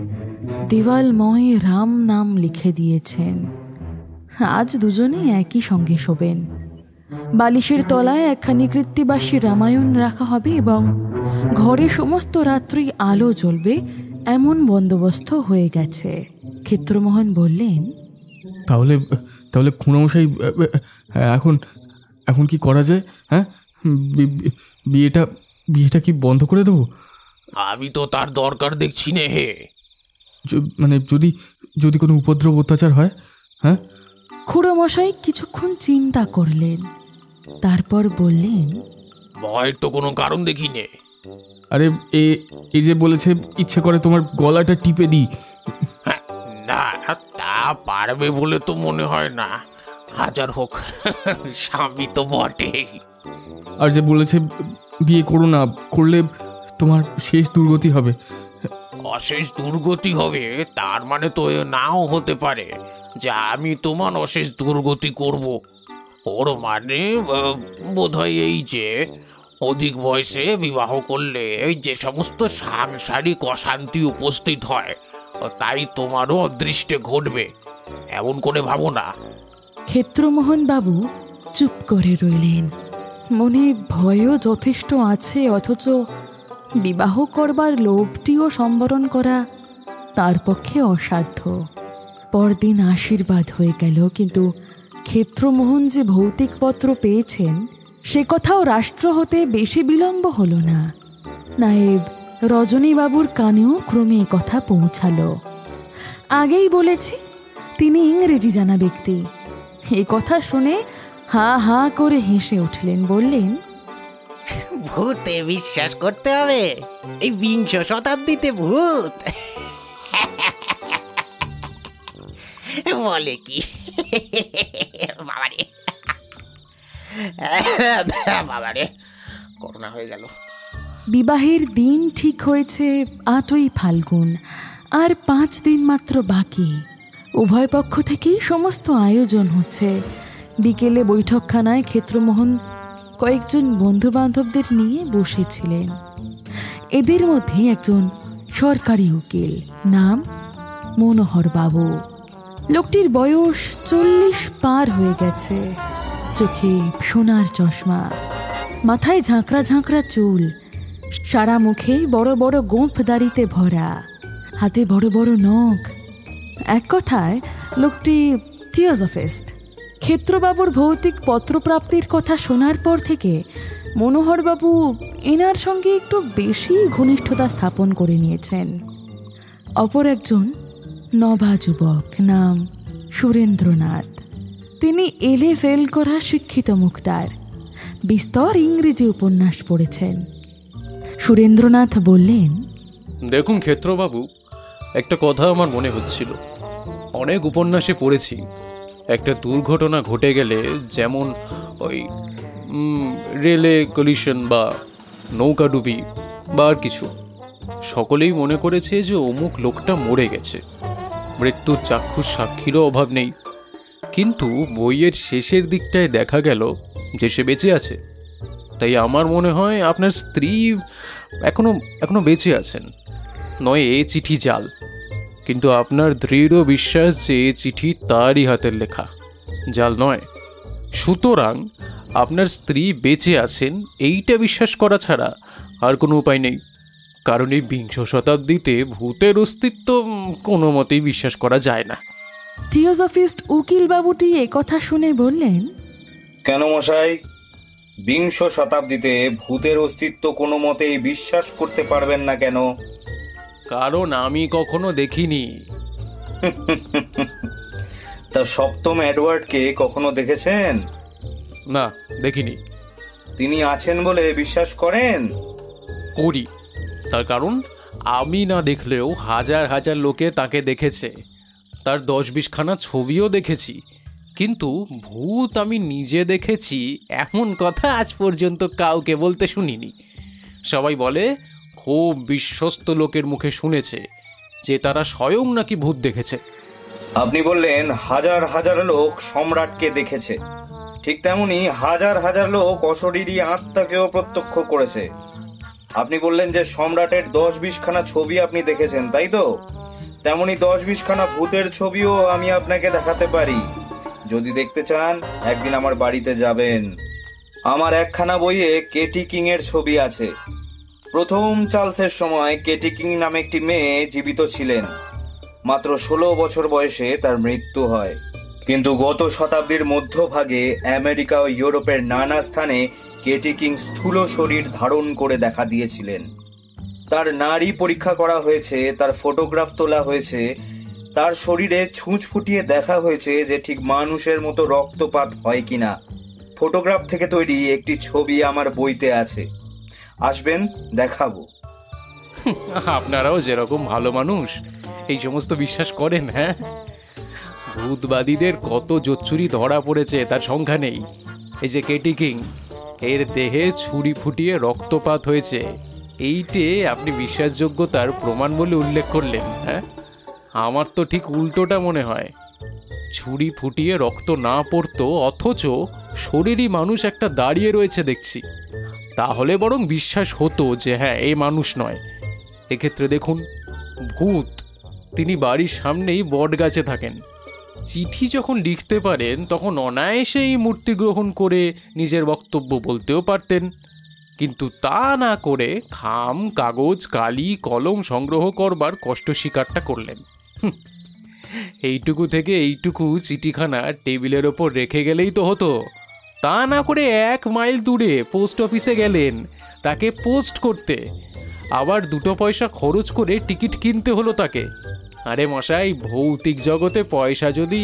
দেওয়ালময় রাম নাম লিখে দিয়েছেন। আজ দুজনে একই সঙ্গে শোবেন। বালিশের তলায় একখানি কৃত্তিবাসী রামায়ণ রাখা হবে এবং ঘরে সমস্ত রাত্রি আলো জ্বলবে, এমন বন্দোবস্ত হয়ে গেছে। ক্ষেত্রমোহন বললেন,
তাহলে তাহলে খুড়োমশাই, এখন এখন কি করা যায়? হ্যাঁ, বিয়েটা কি বন্ধ করে দেবো?
আমি তো তার দরকার দেখছি নে। হে,
মানে যদি যদি কোনো উপদ্রব অত্যাচার হয়? হ্যাঁ।
খুড়োমশাই কিছুক্ষণ চিন্তা করলেন, তারপর বললেন,
ভয়ের তো কোনো কারণ দেখি নে।
আরে এই যে বলেছে ইচ্ছে করে তোমার গলাটা টিপে দিই।
না, তা পারবে বলে তো মনে হয় না। হাজার হোক স্বামী তো বটেই।
আর যে বলেছে বিয়ে করো না, করলে তোমার শেষ দুর্গতি হবে।
অশেষ দুর্গতি হবে তার মানে তো নাও হতে পারে যে আমি তোমার অশেষ দুর্গতি করব। ওর মানে বোধহয় এই যে অধিক বয়সে বিবাহ করলে যে সমস্ত সাংসারিক অশান্তি উপস্থিত হয়, তাই তোমারও অদৃষ্টে ঘটবে, এমন করে ভাবো না।
ক্ষেত্রমোহন বাবু চুপ করে রইলেন। মনে ভয়ও যথেষ্ট আছে, অথচ বিবাহ করবার লোভটিও সম্বরণ করা তার পক্ষে অসাধ্য। পরদিন আশীর্বাদ হয়ে গেল, কিন্তু ক্ষেত্রমোহন যে ভৌতিক পত্র পেয়েছেন সে কথাও রাষ্ট্র হতে বেশি বিলম্ব হলো না। নায়েব রজনীবাবুর কানেও ক্রমে কথা পৌঁছালো। আগেই বলেছি তিনি ইংরেজি জানা ব্যক্তি। এ কথা শুনে হা হা করে হেসে উঠলেন, বললেন,
ভূতে বিশ্বাস করতে হবে? এই 20 শতাব্দীতে ভূত? বলে কি? বাবারে বাবারে, করোনা হয়ে গেল।
বিবাহের দিন ঠিক হয়েছে 8ই ফাল্গুন, আর 5 দিন মাত্র বাকি। উভয় পক্ষ থেকেই সমস্ত আয়োজন হচ্ছে। বিকেলে বৈঠকখানায় ক্ষেত্রমোহন কয়েকজন বন্ধু বান্ধবদের নিয়ে বসেছিলেন। এদের মধ্যে একজন সরকারি উকিল, নাম মনোহর বাবু। লোকটির বয়স 40 পার হয়ে গেছে। চোখে সোনার চশমা, মাথায় ঝাঁকড়া ঝাঁকড়া চুল, সারা মুখে বড় বড় গোঁফ দাড়িতে ভরা, হাতে বড় বড় নখ। এক কথায় লোকটি থিওজফিস্ট। ক্ষেত্রবাবুর ভৌতিক পত্রপ্রাপ্তির কথা শোনার পর থেকে মনোহরবাবু এনার সঙ্গে একটু বেশি ঘনিষ্ঠতা স্থাপন করে নিয়েছেন। অপর একজন নভা যুবক, নাম সুরেন্দ্রনাথ। তিনি এলে ফেল করা শিক্ষিত মুখটার, বিস্তর ইংরেজি উপন্যাস পড়েছেন। সুরেন্দ্রনাথ বললেন,
দেখুন ক্ষেত্রবাবু, একটা কথা আমার মনে হচ্ছিল। অনেক উপন্যাসে পড়েছি একটা দুর্ঘটনা ঘটে গেলে, যেমন ওই রেলে কলিশন বা নৌকাডুবি বা আর কিছু, সকলেই মনে করেছে যে অমুক লোকটা মরে গেছে। মৃত্যুর চাক্ষুষ সাক্ষীরও অভাব নেই, কিন্তু বইয়ের শেষের দিকটায় দেখা গেল যে সে বেঁচে আছে। তাই আমার মনে হয় আপনার স্ত্রী এখনো বেঁচে আছেন। নয় এ চিঠি জাল, কিন্তু আপনার দৃঢ় বিশ্বাস যে এ চিঠি তারই হাতের লেখা, জাল নয়। সুতরাং আপনার স্ত্রী বেঁচে আছেন এইটা বিশ্বাস করা ছাড়া আর কোনো উপায় নেই। কারণ এই 20 শতাব্দীতে ভূতের অস্তিত্ব কোনো মতেই বিশ্বাস করা যায় না।
থিওজফিস্ট উকিল বাবুটি এ কথা শুনে বললেন,
কেন মশাই, 20 শতাব্দীতে ভূতের অস্তিত্ব কোনো মতেই বিশ্বাস করতে পারবেন না কেন?
কারণ আমি কখনো দেখিনি।
তা সপ্তম এডওয়ার্ডকে কখনো দেখেছেন?
না, দেখিনি।
তিনি আছেন বলে বিশ্বাস করেন?
করি, তার কারণ আমি না দেখলেও হাজার হাজার লোকে তাকে দেখেছে। তার 10-20 খানা ছবিও দেখেছি, কিন্তু ভূত আমি নিজে দেখেছি এমন কথা আজ পর্যন্ত কাউকে বলতে শুনিনি। সবাই বলে খুব বিশ্বস্ত লোকের মুখে শুনেছে যে তারা স্বয়ং নাকি ভূত দেখেছে।
আপনি বললেন হাজার হাজার লোক সম্রাটকে দেখেছে, ঠিক তেমনি হাজার হাজার লোক অশরীরী আত্মাকেও প্রত্যক্ষ করেছে। আপনি বললেন যে সম্রাটের 10-20 খানা ছবি আপনি দেখেছেন, তাই তো? তেমনি 10-20 খানা ভূতের ছবিও আমি আপনাকে দেখাতে পারি। যদি দেখতে চান একদিন আমার বাড়িতে যাবেন। আমার একখানা বইয়ে কেটি কিং এর ছবি আছে। প্রথম চার্লসের সময় কেটি কিং নামে একটি মেয়ে জীবিত ছিলেন। মাত্র 16 বছর বয়সে তার মৃত্যু হয়। কিন্তু গত শতাব্দীর মধ্যভাগে আমেরিকা ও ইউরোপের নানা স্থানে কেটি কিং স্থূল শরীর ধারণ করে দেখা দিয়েছিলেন। তার নাড়ি পরীক্ষা করা হয়েছে, তার ফটোগ্রাফ তোলা হয়েছে, তার শরীরে ছুঁচ ফুটিয়ে দেখা হয়েছে যে ঠিক মানুষের মতো রক্তপাত হয় কিনা। ফটোগ্রাফ থেকে তৈরি একটি ছবি আমার বইতে আছে, আসবেন, দেখাবো।
আপনারাও যেরকম ভালো মানুষ এই সমস্ত বিশ্বাস করেন। হ্যাঁ, ভূতবাদীদের কত জোচ্চুরি ধরা পড়েছে তার সংখ্যা নেই। এই যে কেটি কিং, এর দেহে ছুরি ফুটিয়ে রক্তপাত হয়েছে, এইটে আপনি বিশ্বাসযোগ্যতার প্রমাণ বলে উল্লেখ করলেন। হ্যাঁ, আমার তো ঠিক উল্টোটা মনে হয়। ছুরি ফুটিয়ে রক্ত না পড়তো, অথচ শরীরই মানুষ একটা দাঁড়িয়ে রয়েছে দেখছি, তাহলে বরং বিশ্বাস হতো যে হ্যাঁ এই মানুষ নয়। এক্ষেত্রে দেখুন, ভূত তিনি বাড়ির সামনেই বট গাছে থাকেন, চিঠি যখন লিখতে পারেন তখন অনায়াসেই মূর্তি গ্রহণ করে নিজের বক্তব্য বলতেও পারতেন, কিন্তু তা না করে খাম, কাগজ, কালি, কলম সংগ্রহ করবার কষ্ট স্বীকারটা করলেন। এইটুকু থেকে এইটুকু চিঠিখানা টেবিলের ওপর রেখে গেলেই তো হতো, তা না করে 1 মাইল দূরে পোস্ট অফিসে গেলেন তাকে পোস্ট করতে, আবার 2 পয়সা খরচ করে টিকিট কিনতে হলো তাকে। আরে মশাই, ভৌতিক জগতে পয়সা যদি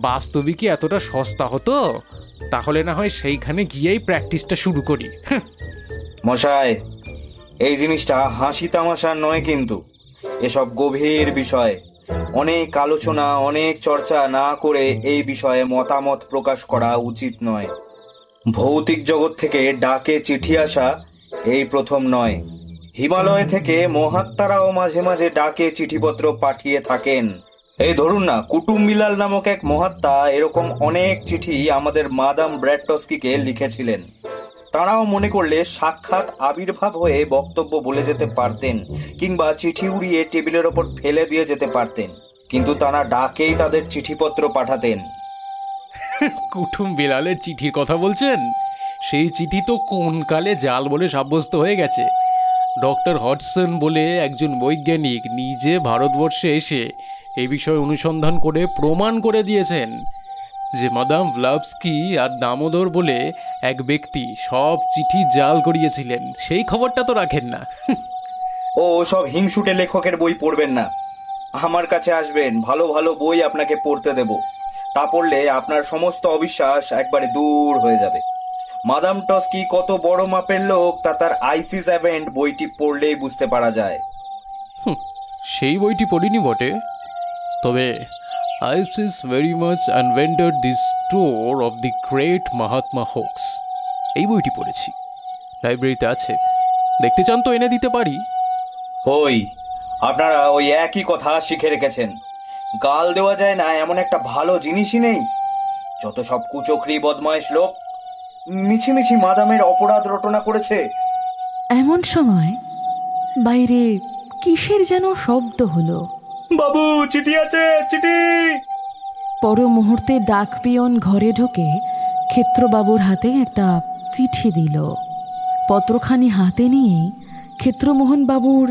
বাস্তবিকই এতটা সস্তা হতো তাহলে না হয় সেইখানে গিয়েই প্র্যাকটিসটা শুরু করি।
মশাই, এই জিনিসটা হাসি তামাশার নয়, কিন্তু এসব গভীর বিষয়। অনেক আলোচনা, অনেক চর্চা না করে এই বিষয়ে মতামত প্রকাশ করা উচিত নয়। ভৌতিক জগৎ থেকে ডাকে চিঠি আসা এই প্রথম নয়। হিমালয় থেকে মহাত্মারাও মাঝে মাঝে ডাকে চিঠিপত্র পাঠিয়ে থাকেন। এই ধরুন না, কুটুম বিলাল নামক এক মহাত্মা এরকম অনেক চিঠি আমাদের মাদাম ব্র্যাডটস্কিকে লিখেছিলেন। তারাও মনে করলে সাক্ষাৎ আবির্ভাব হয়ে বক্তব্য বলে যেতে পারতেন, কিংবা চিঠি উড়িয়ে টেবিলের ওপর ফেলে দিয়ে যেতে পারতেন, কিন্তু তারা ডাকেই তাদের চিঠিপত্র পাঠাতেন।
কুটুম বিলালের চিঠির কথা বলছেন? সেই চিঠি তো কোন কালে জাল বলে সাব্যস্ত হয়ে গেছে। ডক্টর হডসন বলে একজন বৈজ্ঞানিক নিজে ভারতবর্ষে এসে এই বিষয়ে অনুসন্ধান করে প্রমাণ করে দিয়েছেন যে মাদাম ভ্লাভস্কি আর দামোদর বলে এক ব্যক্তি সব চিঠি জাল করিয়েছিলেন। সেই খবরটা তো রাখেন না।
ও সব হিংসুটে লেখকের বই পড়বেন না, আমার কাছে আসবেন, ভালো ভালো বই আপনাকে পড়তে দেব। তা পড়লে আপনার সমস্ত অবিশ্বাস একবারে দূর হয়ে যাবে। মাদাম টস্কি কত বড় মাপের লোক তা তার আইসিস অ্যাভেন্ট বইটি পড়লেই বুঝতে পারা যায়।
সেই বইটি পড়িনি বটে, তবে ISIS very much invented the store of the great Mahatma hoax এই বইটি পড়েছি, লাইব্রেরিতে আছে। দেখতে চান তো এনে দিতে পারি।
ওই আপনারা ওই একই কথা শিখে রেখেছেন। গাল দেওয়া যায় না এমন একটা ভালো জিনিসই নেই। যত সব কুচক্রি বদমাইশ লোক মিছিমিছি মাদামের অপরাধ রটনা করেছে।
এমন সময় বাইরে কিসের যেন শব্দ হলো।
বাবু, চিঠি আছে, চিঠি।
পর মুহূর্তে ডাক পিয়ন ঘরে ঢুকে ক্ষেত্রবাবুর হাতে একটা চিঠি দিল। পত্রখানি হাতে নিয়েই ক্ষেত্রমোহন বাবুর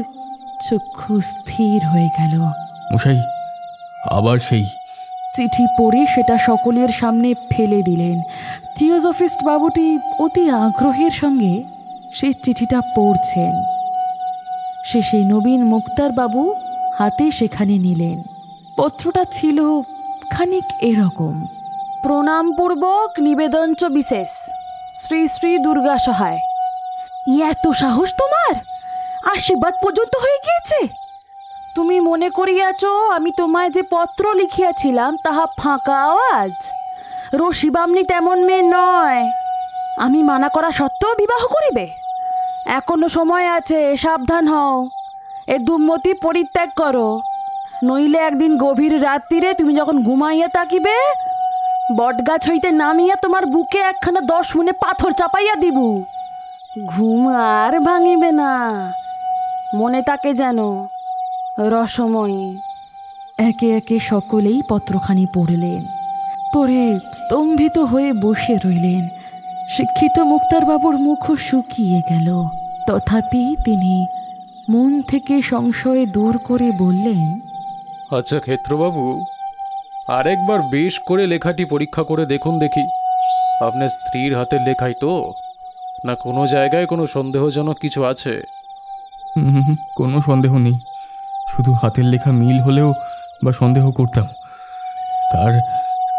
চক্ষু স্থির হয়ে গেল।
মশাই, আবার সেই
চিঠি পড়ে সেটা সকলের সামনে ফেলে দিলেন। থিওজফিস্ট বাবুটি অতি আগ্রহের সঙ্গে সেই চিঠিটা পড়ছেন। শেষে নবীন মুক্তার বাবু হাতে সেখানে নিলেন। পত্রটা ছিল খানিক এরকম:
প্রণামপূর্বক নিবেদনচ বিশেষ, শ্রী শ্রী দুর্গা সহায়। এত সাহস তোমার! আশীর্বাদ পর্যন্ত হয়ে গিয়েছে। তুমি মনে করিয়াছ আমি তোমায় যে পত্র লিখিয়াছিলাম তাহা ফাঁকা আওয়াজ? রশি বামনি তেমন মেয়ে নয়। আমি মানা করা সত্ত্বেও বিবাহ করিবে? এখনো সময় আছে, সাবধান হও। এ দুর্মতি পরিত্যাগ করো, নইলে একদিন গভীর রাত্রিরে তুমি যখন ঘুমাইয়া থাকিবে, বটগাছ হইতে নামিয়া তোমার বুকে একখানা 10 মুনে পাথর চাপাইয়া দিব। ঘুম আর ভাঙিবে না, মনে তাকে যেন। রসময়ী।
একে একে সকলেই পত্রখানি পড়লেন। পড়ে স্তম্ভিত হয়ে বসে রইলেন। শিক্ষিত মুক্তারবাবুর মুখও শুকিয়ে গেল। তথাপি তিনি মন থেকে সংশয় দূর করে বললেন,
আচ্ছা ক্ষেত্রবাবু, আরেকবার বেশ করে লেখাটি পরীক্ষা করে দেখুন দেখি। আপনার স্ত্রীর হাতের লেখাই তো, না কোনো জায়গায় কোনো সন্দেহজনক কিছু আছে?
কোনো সন্দেহ নেই, শুধু হাতের লেখা মিল হলেও বা সন্দেহ করতাম। তার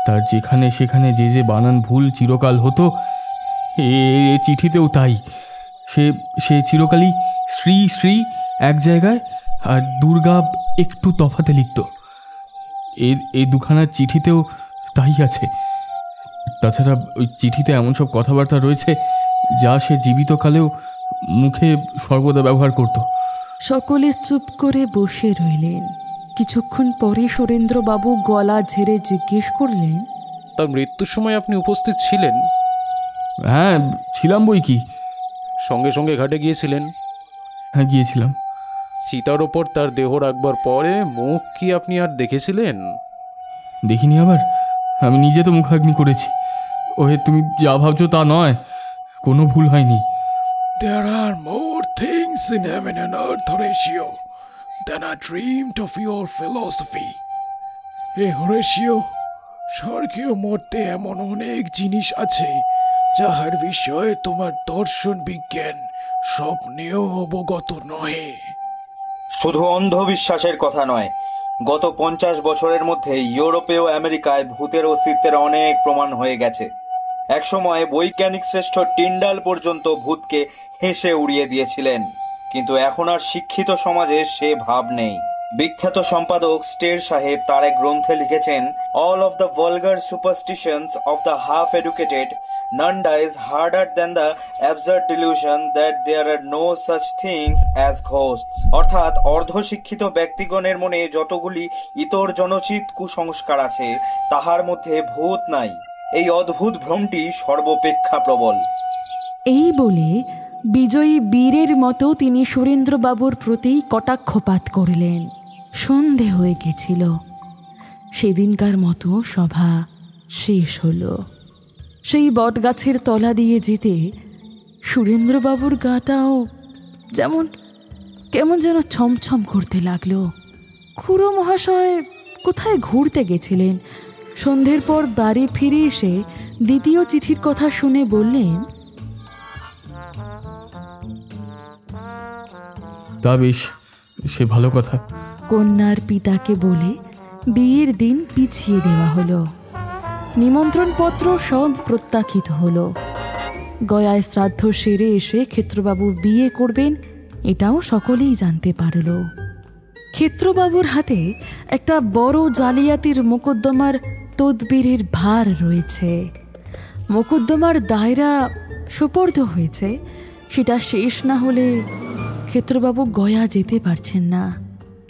তার যেখানে সেখানে যে যে বানান ভুল চিরকাল হতো, এ চিঠিতেও তাই। সে চিরকালই শ্রী শ্রী এক জায়গায় আর দুর্গা একটু তফাতে লিখত। এই দুখানা চিঠিতেও তাই আছে। তাছাড়া ওই চিঠিতে এমন সব কথাবার্তা রয়েছে যা সে জীবিতকালেও মুখে সর্বদা ব্যবহার করত।
সকলে চুপ করে বসে রইলেন। কিছুক্ষণ পরে সুরেন্দ্রবাবু গলা ঝেড়ে জিজ্ঞেস করলেন,
তার মৃত্যুর সময় আপনি উপস্থিত ছিলেন?
হ্যাঁ, ছিলাম বই কি।
সঙ্গে সঙ্গে ঘাটে গিয়েছিলেন?
হ্যাঁ, গিয়েছিলাম।
চিতার ওপর তার দেহ রাখবার পরে মুখ কি আপনি আর দেখেছিলেন?
দেখিনি আবার। আমি নিজে তো মুখাগ্নি করেছি। ওহে, তুমি যা ভাবছো তা নয়, কোনো ভুল হয়নি।
There are more things in heaven and earth, Horatio, than I dreamed of your philosophy. Hey Horatio, স্বর্গীয় মর্তে এমন অনেক জিনিস আছে যাহার বিষয়ে তোমার দর্শন বিজ্ঞান স্বপ্নেও অবগত নহে।
শুধু অন্ধবিশ্বাসের কথা নয়, গত 50 বছরের মধ্যে ইউরোপে ও আমেরিকায় ভূতের অস্তিত্বের অনেক প্রমাণ হয়ে গেছে। একসময় বৈজ্ঞানিক শ্রেষ্ঠ টিন্ডাল পর্যন্ত ভূতকে হেসে উড়িয়ে দিয়েছিলেন, কিন্তু এখন আর শিক্ষিত সমাজে সে ভাব নেই। বিখ্যাত সম্পাদক স্টের সাহেব তার এক গ্রন্থে লিখেছেন, all of the vulgar superstitions of the half educated none dies harder than the absurd delusion that there are no such things as ghosts. অর্থাৎ অর্ধশিক্ষিত ব্যক্তিগণের মনে যতগুলি ইতর জনচিত কুসংস্কার আছে, তাহার মধ্যে ভূত নাই, এই অদ্ভুত ভ্রমটি সর্বাপেক্ষা প্রবল।
এই বলে বিজয়ী বীরের মতো তিনি সুরেন্দ্রবাবুর প্রতি কটাক্ষপাত করলেন। সন্ধে হয়ে গেছিল। সেদিনকার মতো সভা শেষ হলো। সেই বটগাছের তলা দিয়ে যেতে সুরেন্দ্রবাবুর গাটাও কেমন যেন ছমছম করতে লাগলো। খুড়ো মহাশয় কোথায় ঘুরতে গেছিলেন। সন্ধ্যের পর বাড়ি ফিরে এসে দ্বিতীয় চিঠির কথা শুনে বললেন,
তা বেশ, সে ভালো কথা।
কন্যার পিতাকে বলে বিয়ের দিন পিছিয়ে দেওয়া হলো। নিমন্ত্রণপত্র সব প্রত্যাখ্যিত হলো। গয়ায় শ্রাদ্ধ সেরে এসে ক্ষেত্রবাবু বিয়ে করবেন, এটাও সকলেই জানতে পারল। ক্ষেত্রবাবুর হাতে একটা বড় জালিয়াতির মোকদ্দমার তদবিরের ভার রয়েছে। মোকদ্দমার দায়রা সুপর্দ হয়েছে, সেটা শেষ না হলে ক্ষেত্রবাবু গয়া যেতে পারছেন না।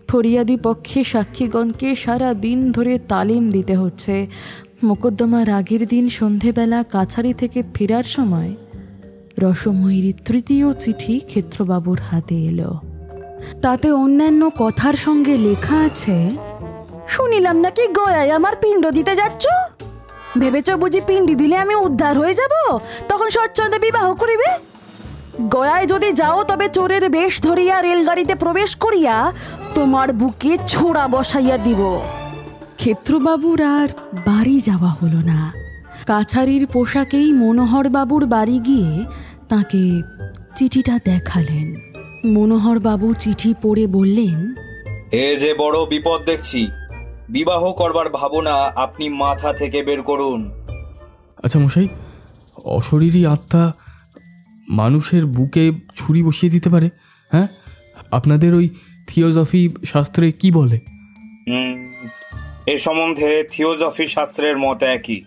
ফরিয়াদি পক্ষে সাক্ষীগণকে সারা দিন ধরে তালিম দিতে হচ্ছে। মোকদ্দমার আগের দিন সন্ধেবেলা কাছারি থেকে ফেরার সময় রসময়ীর তৃতীয় চিঠি ক্ষেত্রবাবুর হাতে এলো। তাতে অন্যান্য কথার সঙ্গে লেখা আছে,
শুনিলাম নাকি গয়ায় আমার পিণ্ড দিতে যাচ্ছ। ভেবেছ বুঝি পিণ্ডি দিলে আমি উদ্ধার হয়ে যাব, তখন স্বচ্ছন্দে বিবাহ করিবে? গয়ায় যদি যাও তবে চোরের বেশ ধরিয়া রেলগাড়িতে প্রবেশ করিয়া তোমার বুকে ছোড়া বসাইয়া দিব।
ক্ষেত্রবাবুর আর বাড়ি যাওয়া হলো না। কাছারির পোশাকেই মনোহরবাবুর বাড়ি গিয়ে তাকে চিঠিটা দেখালেন। মনোহরবাবু চিঠি পড়ে বললেন,
এ যে বড় বিপদ দেখছি, বিবাহ করবার ভাবনা আপনি মাথা থেকে বের করুন।
আচ্ছা মশাই, অশরীরী আত্মা মানুষের বুকে ছুরি বসিয়ে দিতে পারে? হ্যাঁ, আপনাদের ওই থিওজফি শাস্ত্রে কি বলে?
এ সম্বন্ধে থিওজফি শাস্ত্রের মত একই।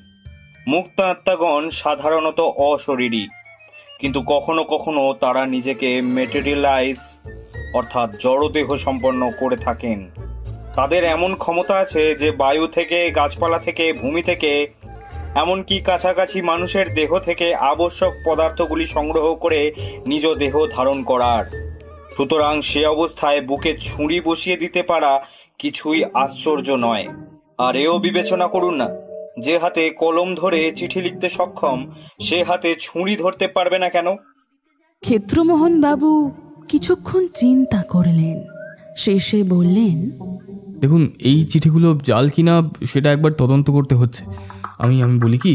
মুক্ত আত্মাগণ সাধারণত অশরীরী, কিন্তু কখনো কখনো তারা নিজেকে মেটেরিয়ালাইজ অর্থাৎ জড়দেহ সম্পন্ন করে থাকেন। তাদের এমন ক্ষমতা আছে যে বায়ু থেকে, গাছপালা থেকে, ভূমি থেকে, এমনকি কাছাকাছি মানুষের দেহ থেকে আবশ্যক পদার্থগুলি সংগ্রহ করে নিজ দেহ ধারণ করার। সুতরাং সে অবস্থায় বুকে ছুরি বসিয়ে দিতে পারা কিছুই আশ্চর্য নয়। আর এও বিবেচনা করুন না, যে হাতে কলম ধরে চিঠি লিখতে সক্ষম, সে হাতে ছুরি ধরতে পারবে না কেন?
ক্ষেত্রমোহন বাবু কিছুক্ষণ চিন্তা করলেন, শেষে বললেন,
দেখুন, এই চিঠিগুলো জাল কিনা সেটা একবার তদন্ত করতে হচ্ছে। আমি বলি কি,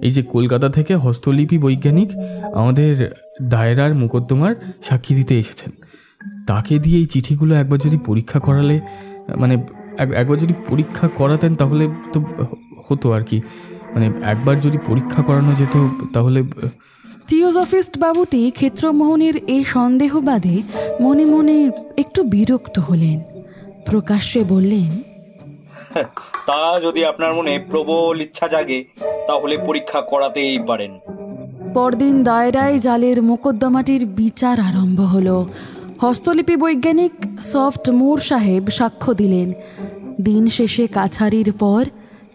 এই যে কলকাতা থেকে হস্তলিপি বৈজ্ঞানিক আমাদের দায়রার মোকদ্দমার সাক্ষী দিতে এসেছেন, তাকে দিয়ে এই চিঠিগুলো একবার যদি পরীক্ষা করালে, মানে একবার যদি পরীক্ষা করাতেন তাহলে তো হতো আর কি। মানে একবার যদি পরীক্ষা করানো যেত তাহলে।
থিওজফিস্ট বাবুটি ক্ষেত্রমোহনের এই সন্দেহবাদে মনে মনে একটু বিরক্ত হলেন। প্রকাশ্যে বললেন,
তা যদি আপনার মনে প্রবল ইচ্ছা জাগে তাহলে পরীক্ষা করাতেই পারেন।
পরদিন দায়রায় জালের মোকদ্দমাটির বিচার আরম্ভ হলো। হস্তলিপি বৈজ্ঞানিক সফট মোর সাহেব সাক্ষ্য দিলেন। দিন শেষে কাছারির পর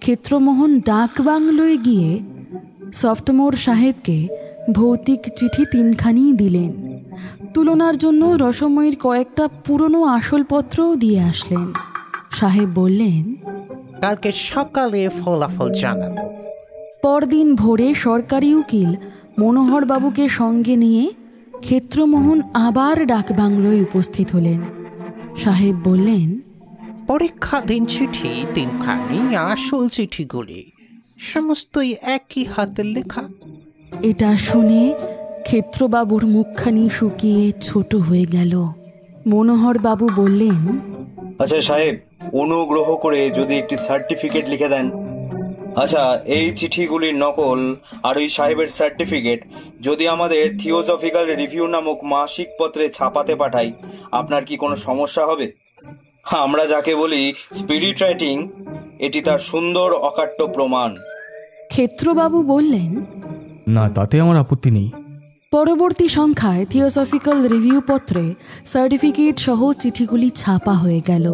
ক্ষেত্রমোহন ডাক বাংলোয় গিয়ে সফটমোর সাহেবকে ভৌতিক চিঠি 3খানি দিলেন। তুলনার জন্য রসময়ীর কয়েকটা পুরনো আসলপত্রও দিয়ে আসলেন। সাহেব বললেন,
কালকে সকালে ফলাফল জানাবো।
পরদিন ভোরে সরকারি উকিল মনোহরবাবুকে সঙ্গে নিয়ে ক্ষেত্রমোহন আবার ডাকবাংলোয় উপস্থিত হলেন। সাহেব বললেন,
পরীক্ষাধীন চিঠি তিনখানি, আসল চিঠিগুলি সমস্তই একই হাতের লেখা।
এটা শুনে ক্ষেত্রবাবুর মুখখানি শুকিয়ে ছোট হয়ে গেল। মনোহরবাবু বললেন,
আচ্ছা সাহেব, অনুগ্রহ করে যদি একটি সার্টিফিকেট লিখে দেন। আচ্ছা, এই চিঠিগুলির নকল আর ওই সাহেবের সার্টিফিকেট যদি আমাদের থিওজফিক্যাল রিভিউ নামক মাসিক পত্রে ছাপাতে পাঠাই, আপনার কি কোনো সমস্যা হবে? আমরা যাকে বলি স্পিরিট রাইটিং, এটি তার সুন্দর অকাট্য প্রমাণ।
ক্ষেত্রবাবু বললেন,
না, তাতে আমার আপত্তি নেই।
পরবর্তী সংখ্যায় থিওসফিক্যাল রিভিউ পত্রে সার্টিফিকেট সহ চিঠিগুলি ছাপা হয়ে গেল।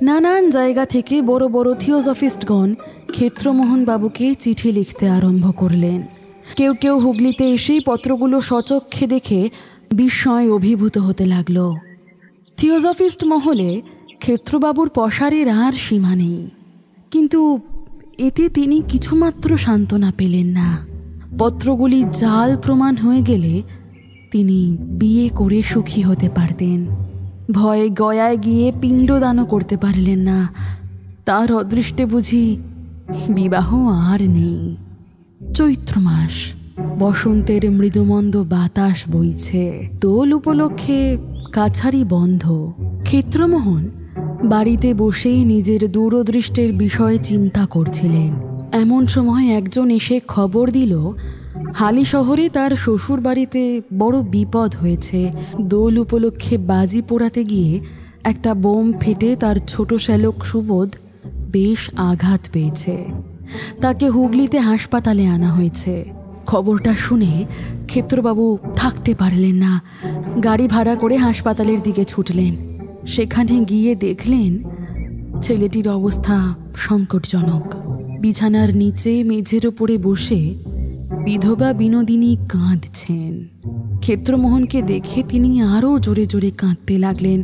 নানান জায়গা থেকে বড় বড় থিওসফিস্টগণ ক্ষেত্রমোহনবাবুকে চিঠি লিখতে আরম্ভ করলেন। কেউ কেউ হুগলিতে এসেই পত্রগুলো সচক্ষে দেখে বিস্ময় অভিভূত হতে লাগল। থিওসফিস্ট মহলে ক্ষেত্রবাবুর পসারের আর সীমা নেই, কিন্তু এতে তিনি কিছুমাত্র সান্ত্বনা পেলেন না। পত্রগুলি জাল প্রমাণ হয়ে গেলে তিনি বিয়ে করে সুখী হতে পারতেন। ভয়ে গয়ায় গিয়ে পিণ্ডদানও করতে পারলেন না। তার অদৃষ্টে বুঝি বিবাহ আর নেই। চৈত্র মাস, বসন্তের মৃদুমন্দ বাতাস বইছে। দোল উপলক্ষে কাছারি বন্ধ। ক্ষেত্রমোহন বাড়িতে বসে নিজের দূরদৃষ্টের বিষয়ে চিন্তা করছিলেন। এমন সময় একজন এসে খবর দিল, হালি শহরে তার শ্বশুর বাড়িতে বড় বিপদ হয়েছে। দোল উপলক্ষে বাজি পোড়াতে গিয়ে একটা বোম ফেটে তার ছোট শ্যালক সুবোধ বেশ আঘাত পেয়েছে। তাকে হুগলিতে হাসপাতালে আনা হয়েছে। খবরটা শুনে ক্ষেত্রবাবু থাকতে পারলেন না। গাড়ি ভাড়া করে হাসপাতালের দিকে ছুটলেন। সেখানে গিয়ে দেখলেন ছেলেটির অবস্থা সংকটজনক। বিছানার নিচে মেঝের ওপরে বসে বিধবা বিনোদিনী কাঁদছেন। ক্ষেত্রমোহনকে দেখে তিনি আরও জোরে জোরে কাঁদতে লাগলেন।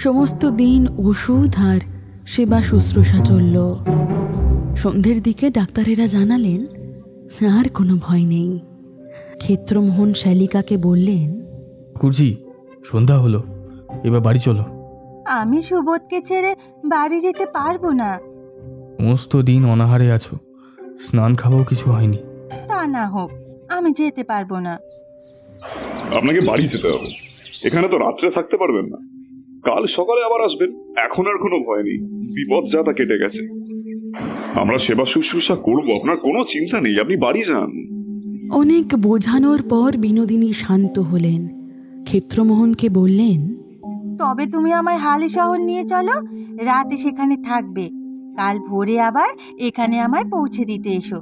সমস্ত দিন ওষুধ আর সেবা শুশ্রূষা চলল। সন্ধ্যের দিকে ডাক্তারেরা জানালেন আর কোনো ভয় নেই। ক্ষেত্রমোহন শালিকাকে বললেন,
কুর্জি, সন্ধ্যা হলো, এবার বাড়ি চলো।
আমি সুবোধকে ছেড়ে বাড়ি যেতে পারবো না।
সমস্ত দিন অনাহারে আছো, স্নান খাওয়াও কিছু হয়নি।
তা না হোক, আমি যেতে পারবো না।
আপনাকে বাড়ি যেতে হবে, এখানে তো রাত্রে থাকতে পারবেন না। কাল সকালে আবার আসবেন, এখন আর কোনো ভয় নেই, বিপদ যা তা কেটে গেছে। আমরা সেবা শুশ্রূষা করবো, আপনার কোনো চিন্তা নেই, আপনি বাড়ি যান।
অনেক বোঝানোর পর বিনোদিনী শান্ত হলেন। ক্ষেত্রমোহনকে বললেন,
তবে তুমি আমায় হালি শহর নিয়ে চলো, রাতে সেখানে থাকবে। কাল ভোরে আবার এখানে আমায় পৌঁছে দিতে এসো।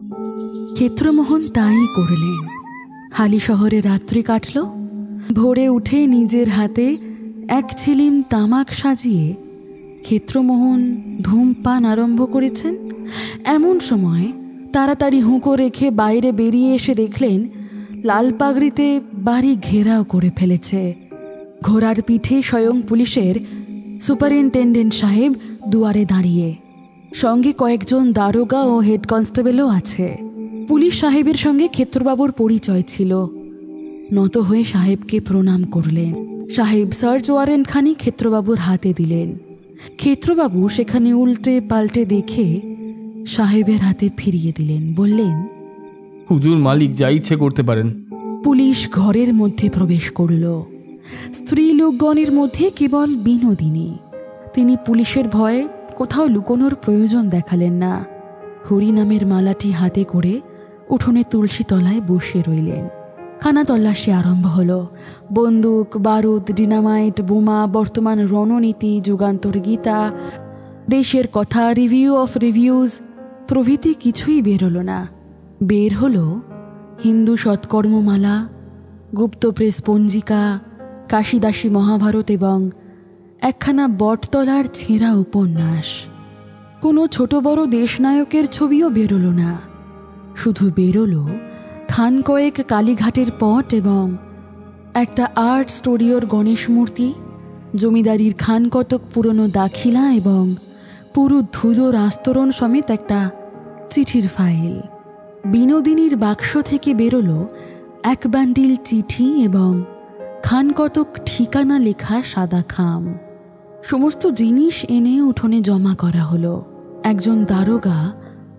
ক্ষেত্রমোহন তাই করলেন। হালি শহরে রাত্রি কাটল। ভোরে উঠে নিজের হাতে এক ছিলিম তামাক সাজিয়ে ক্ষেত্রমোহন ধূমপান আরম্ভ করেছেন। এমন সময় তাড়াতাড়ি হুঁকো রেখে বাইরে বেরিয়ে এসে দেখলেন লাল পাগড়িতে বাড়ি ঘেরাও করে ফেলেছে। ঘোড়ার পিঠে স্বয়ং পুলিশের সুপারিনটেন্ডেন্ট সাহেব দুয়ারে দাঁড়িয়ে, সঙ্গে কয়েকজন দারোগা ও হেড কনস্টেবলও আছে। পুলিশ সাহেবের সঙ্গে ক্ষেত্রবাবুর পরিচয় ছিল। নত হয়ে সাহেবকে প্রণাম করলেন। সাহেব সার্চ ওয়ারেন্টখানি ক্ষেত্রবাবুর হাতে দিলেন। ক্ষেত্রবাবু সেখানে উল্টে পাল্টে দেখে সাহেবের হাতে ফিরিয়ে দিলেন। বললেন,
হুজুর মালিক যা ইচ্ছে করতে পারেন।
পুলিশ ঘরের মধ্যে প্রবেশ করল। স্ত্রী লোকগণের মধ্যে কেবল বিনোদিনী। তিনি পুলিশের ভয়ে কোথাও লুকোনোর প্রয়োজন দেখালেন না। হরি নামের মালাটি হাতে করে উঠোনে তুলসী তলায় বসে রইলেন। খানা তল্লাশি আরম্ভ হলো। বন্দুক, বারুদ, ডিনামাইট, বোমা, বর্তমান রণনীতি, যুগান্তর গীতা, দেশের কথা, রিভিউ অফ রিভিউজ প্রভৃতি কিছুই বেরোলো না। বের হলো হিন্দু সৎকর্মমালা, গুপ্ত প্রেস পঞ্জিকা, কাশিদাসী মহাভারত এবং একখানা বটতলার ছেঁড়া উপন্যাস। কোনো ছোট বড় দেশনায়কের ছবিও বেরোলো না। শুধু বেরোলো খান কয়েক কালীঘাটের পট এবং একটা আর্ট স্টুডিওর গণেশ মূর্তি, জমিদারির খান কতক পুরনো দাখিলা এবং পুরো ধুলোর আস্তরণ সমেত একটা চিঠির ফাইল। বিনোদিনীর বাক্স থেকে বেরোলো এক বান্ডিল চিঠি এবং খানকতক ঠিকানা লেখা সাদা খাম। সমস্ত জিনিস এনে উঠোনে জমা করা হলো। একজন দারোগা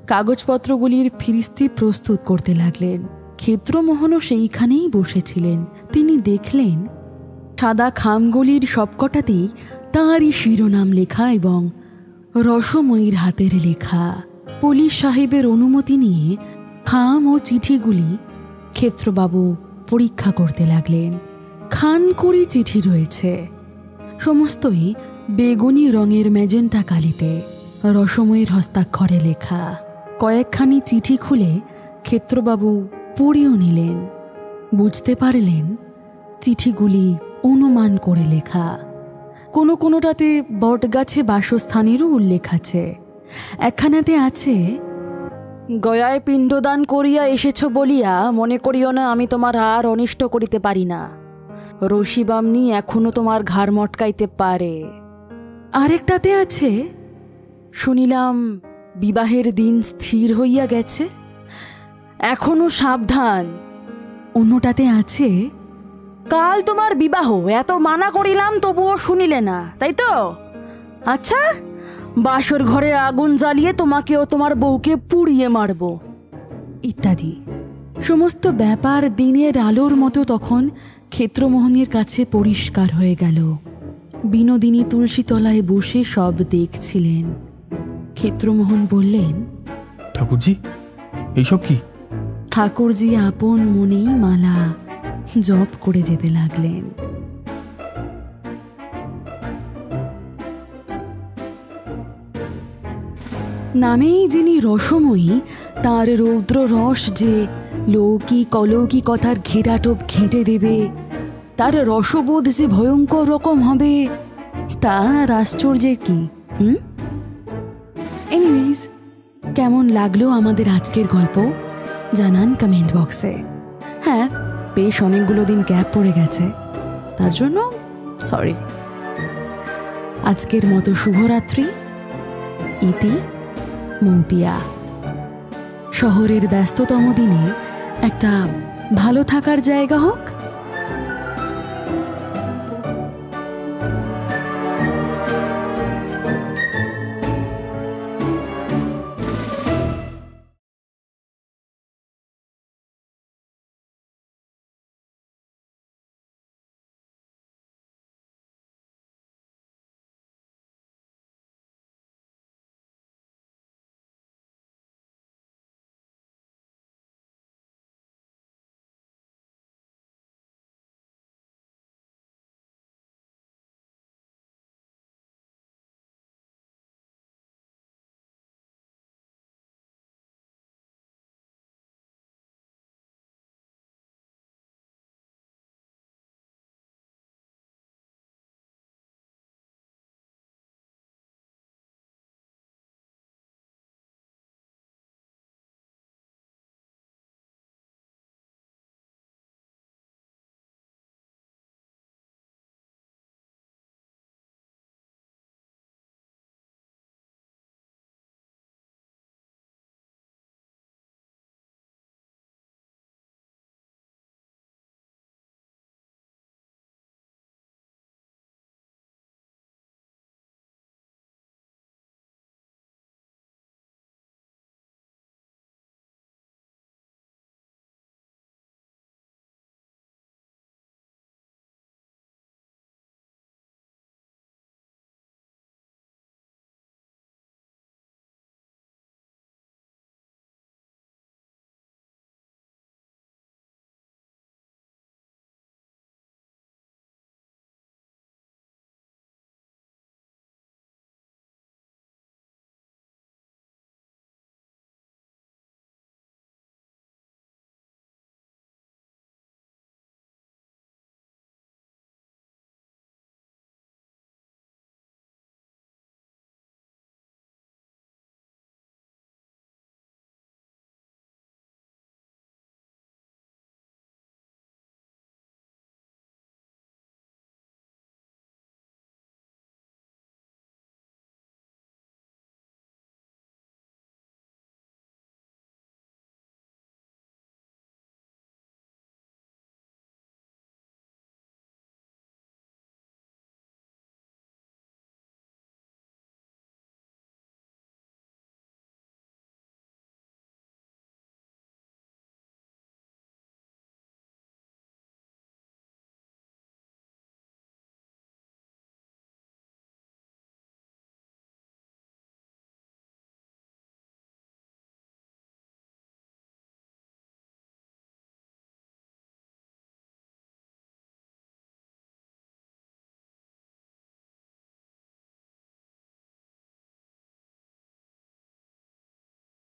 কাগজপত্রগুলির ফিরিস্তি প্রস্তুত করতে লাগলেন। ক্ষেত্রমোহনও সেইখানেই বসেছিলেন। তিনি দেখলেন সাদা খামগুলির সবকটাতেই তাঁরই শিরোনাম লেখা এবং রসময়ীর হাতের লেখা। পুলিশ সাহেবের অনুমতি নিয়ে খাম ও চিঠিগুলি ক্ষেত্রবাবু পরীক্ষা করতে লাগলেন। খান করে চিঠি রয়েছে, সমস্তই বেগুনি রঙের ম্যাজেন্টা কালিতে রসময়ীর হস্তাক্ষরে লেখা। কয়েকখানি চিঠি খুলে ক্ষেত্রবাবু পড়েও নিলেন। বুঝতে পারলেন চিঠিগুলি অনুমান করে লেখা। কোনোটাতে বটগাছে বাসস্থানেরও উল্লেখ আছে। একখানাতে আছে,
গয়ায় পিণ্ডদান করিয়া এসেছ বলিয়া মনে করিও না আমি তোমার আর অনিষ্ট করিতে পারি না। রশি বামনি এখনো তোমার ঘাড় মটকাইতে পারে।
আরেকটাতে আছে,
শুনিলাম বিবাহের দিন স্থির হইয়া গেছে, এখনো সাবধান।
অন্যটাতে আছে,
কাল তোমার বিবাহ, এত মানা করিলাম তবুও শুনিলে না, তাই তো? আচ্ছা, বাসর ঘরে আগুন জ্বালিয়ে তোমাকে ও তোমার বউকে পুড়িয়ে মারব,
ইত্যাদি। সমস্ত ব্যাপার দিনের আলোর মতো তখন ক্ষেত্রমোহনের কাছে পরিষ্কার হয়ে গেল। বিনোদিনী তুলসী তলায় বসে সব দেখছিলেন। ক্ষেত্রমোহন বললেন,
ঠাকুরজি, এইসব কি?
ঠাকুরজি আপন মনেই মালা জপ করে যেতে লাগলেন। নামেই যিনি রসময়ী, তার রৌদ্র রস যে লৌকিক অলৌকিকতার ঘেরাটোপ ঘেঁটে দেবে, তার রসবোধ যে ভয়ঙ্কর রকম হবে, তা আর আশ্চর্যের কি? এনিওয়েজ, কেমন লাগলো আমাদের আজকের গল্প জানান কমেন্ট বক্সে। হ্যাঁ, বেশ অনেকগুলো দিন গ্যাপ পড়ে গেছে, তার জন্য সরি। আজকের মতো শুভরাত্রি। ইতি মৌপিয়া। শহরের ব্যস্ততম দিনে একটা ভালো থাকার জায়গা হোক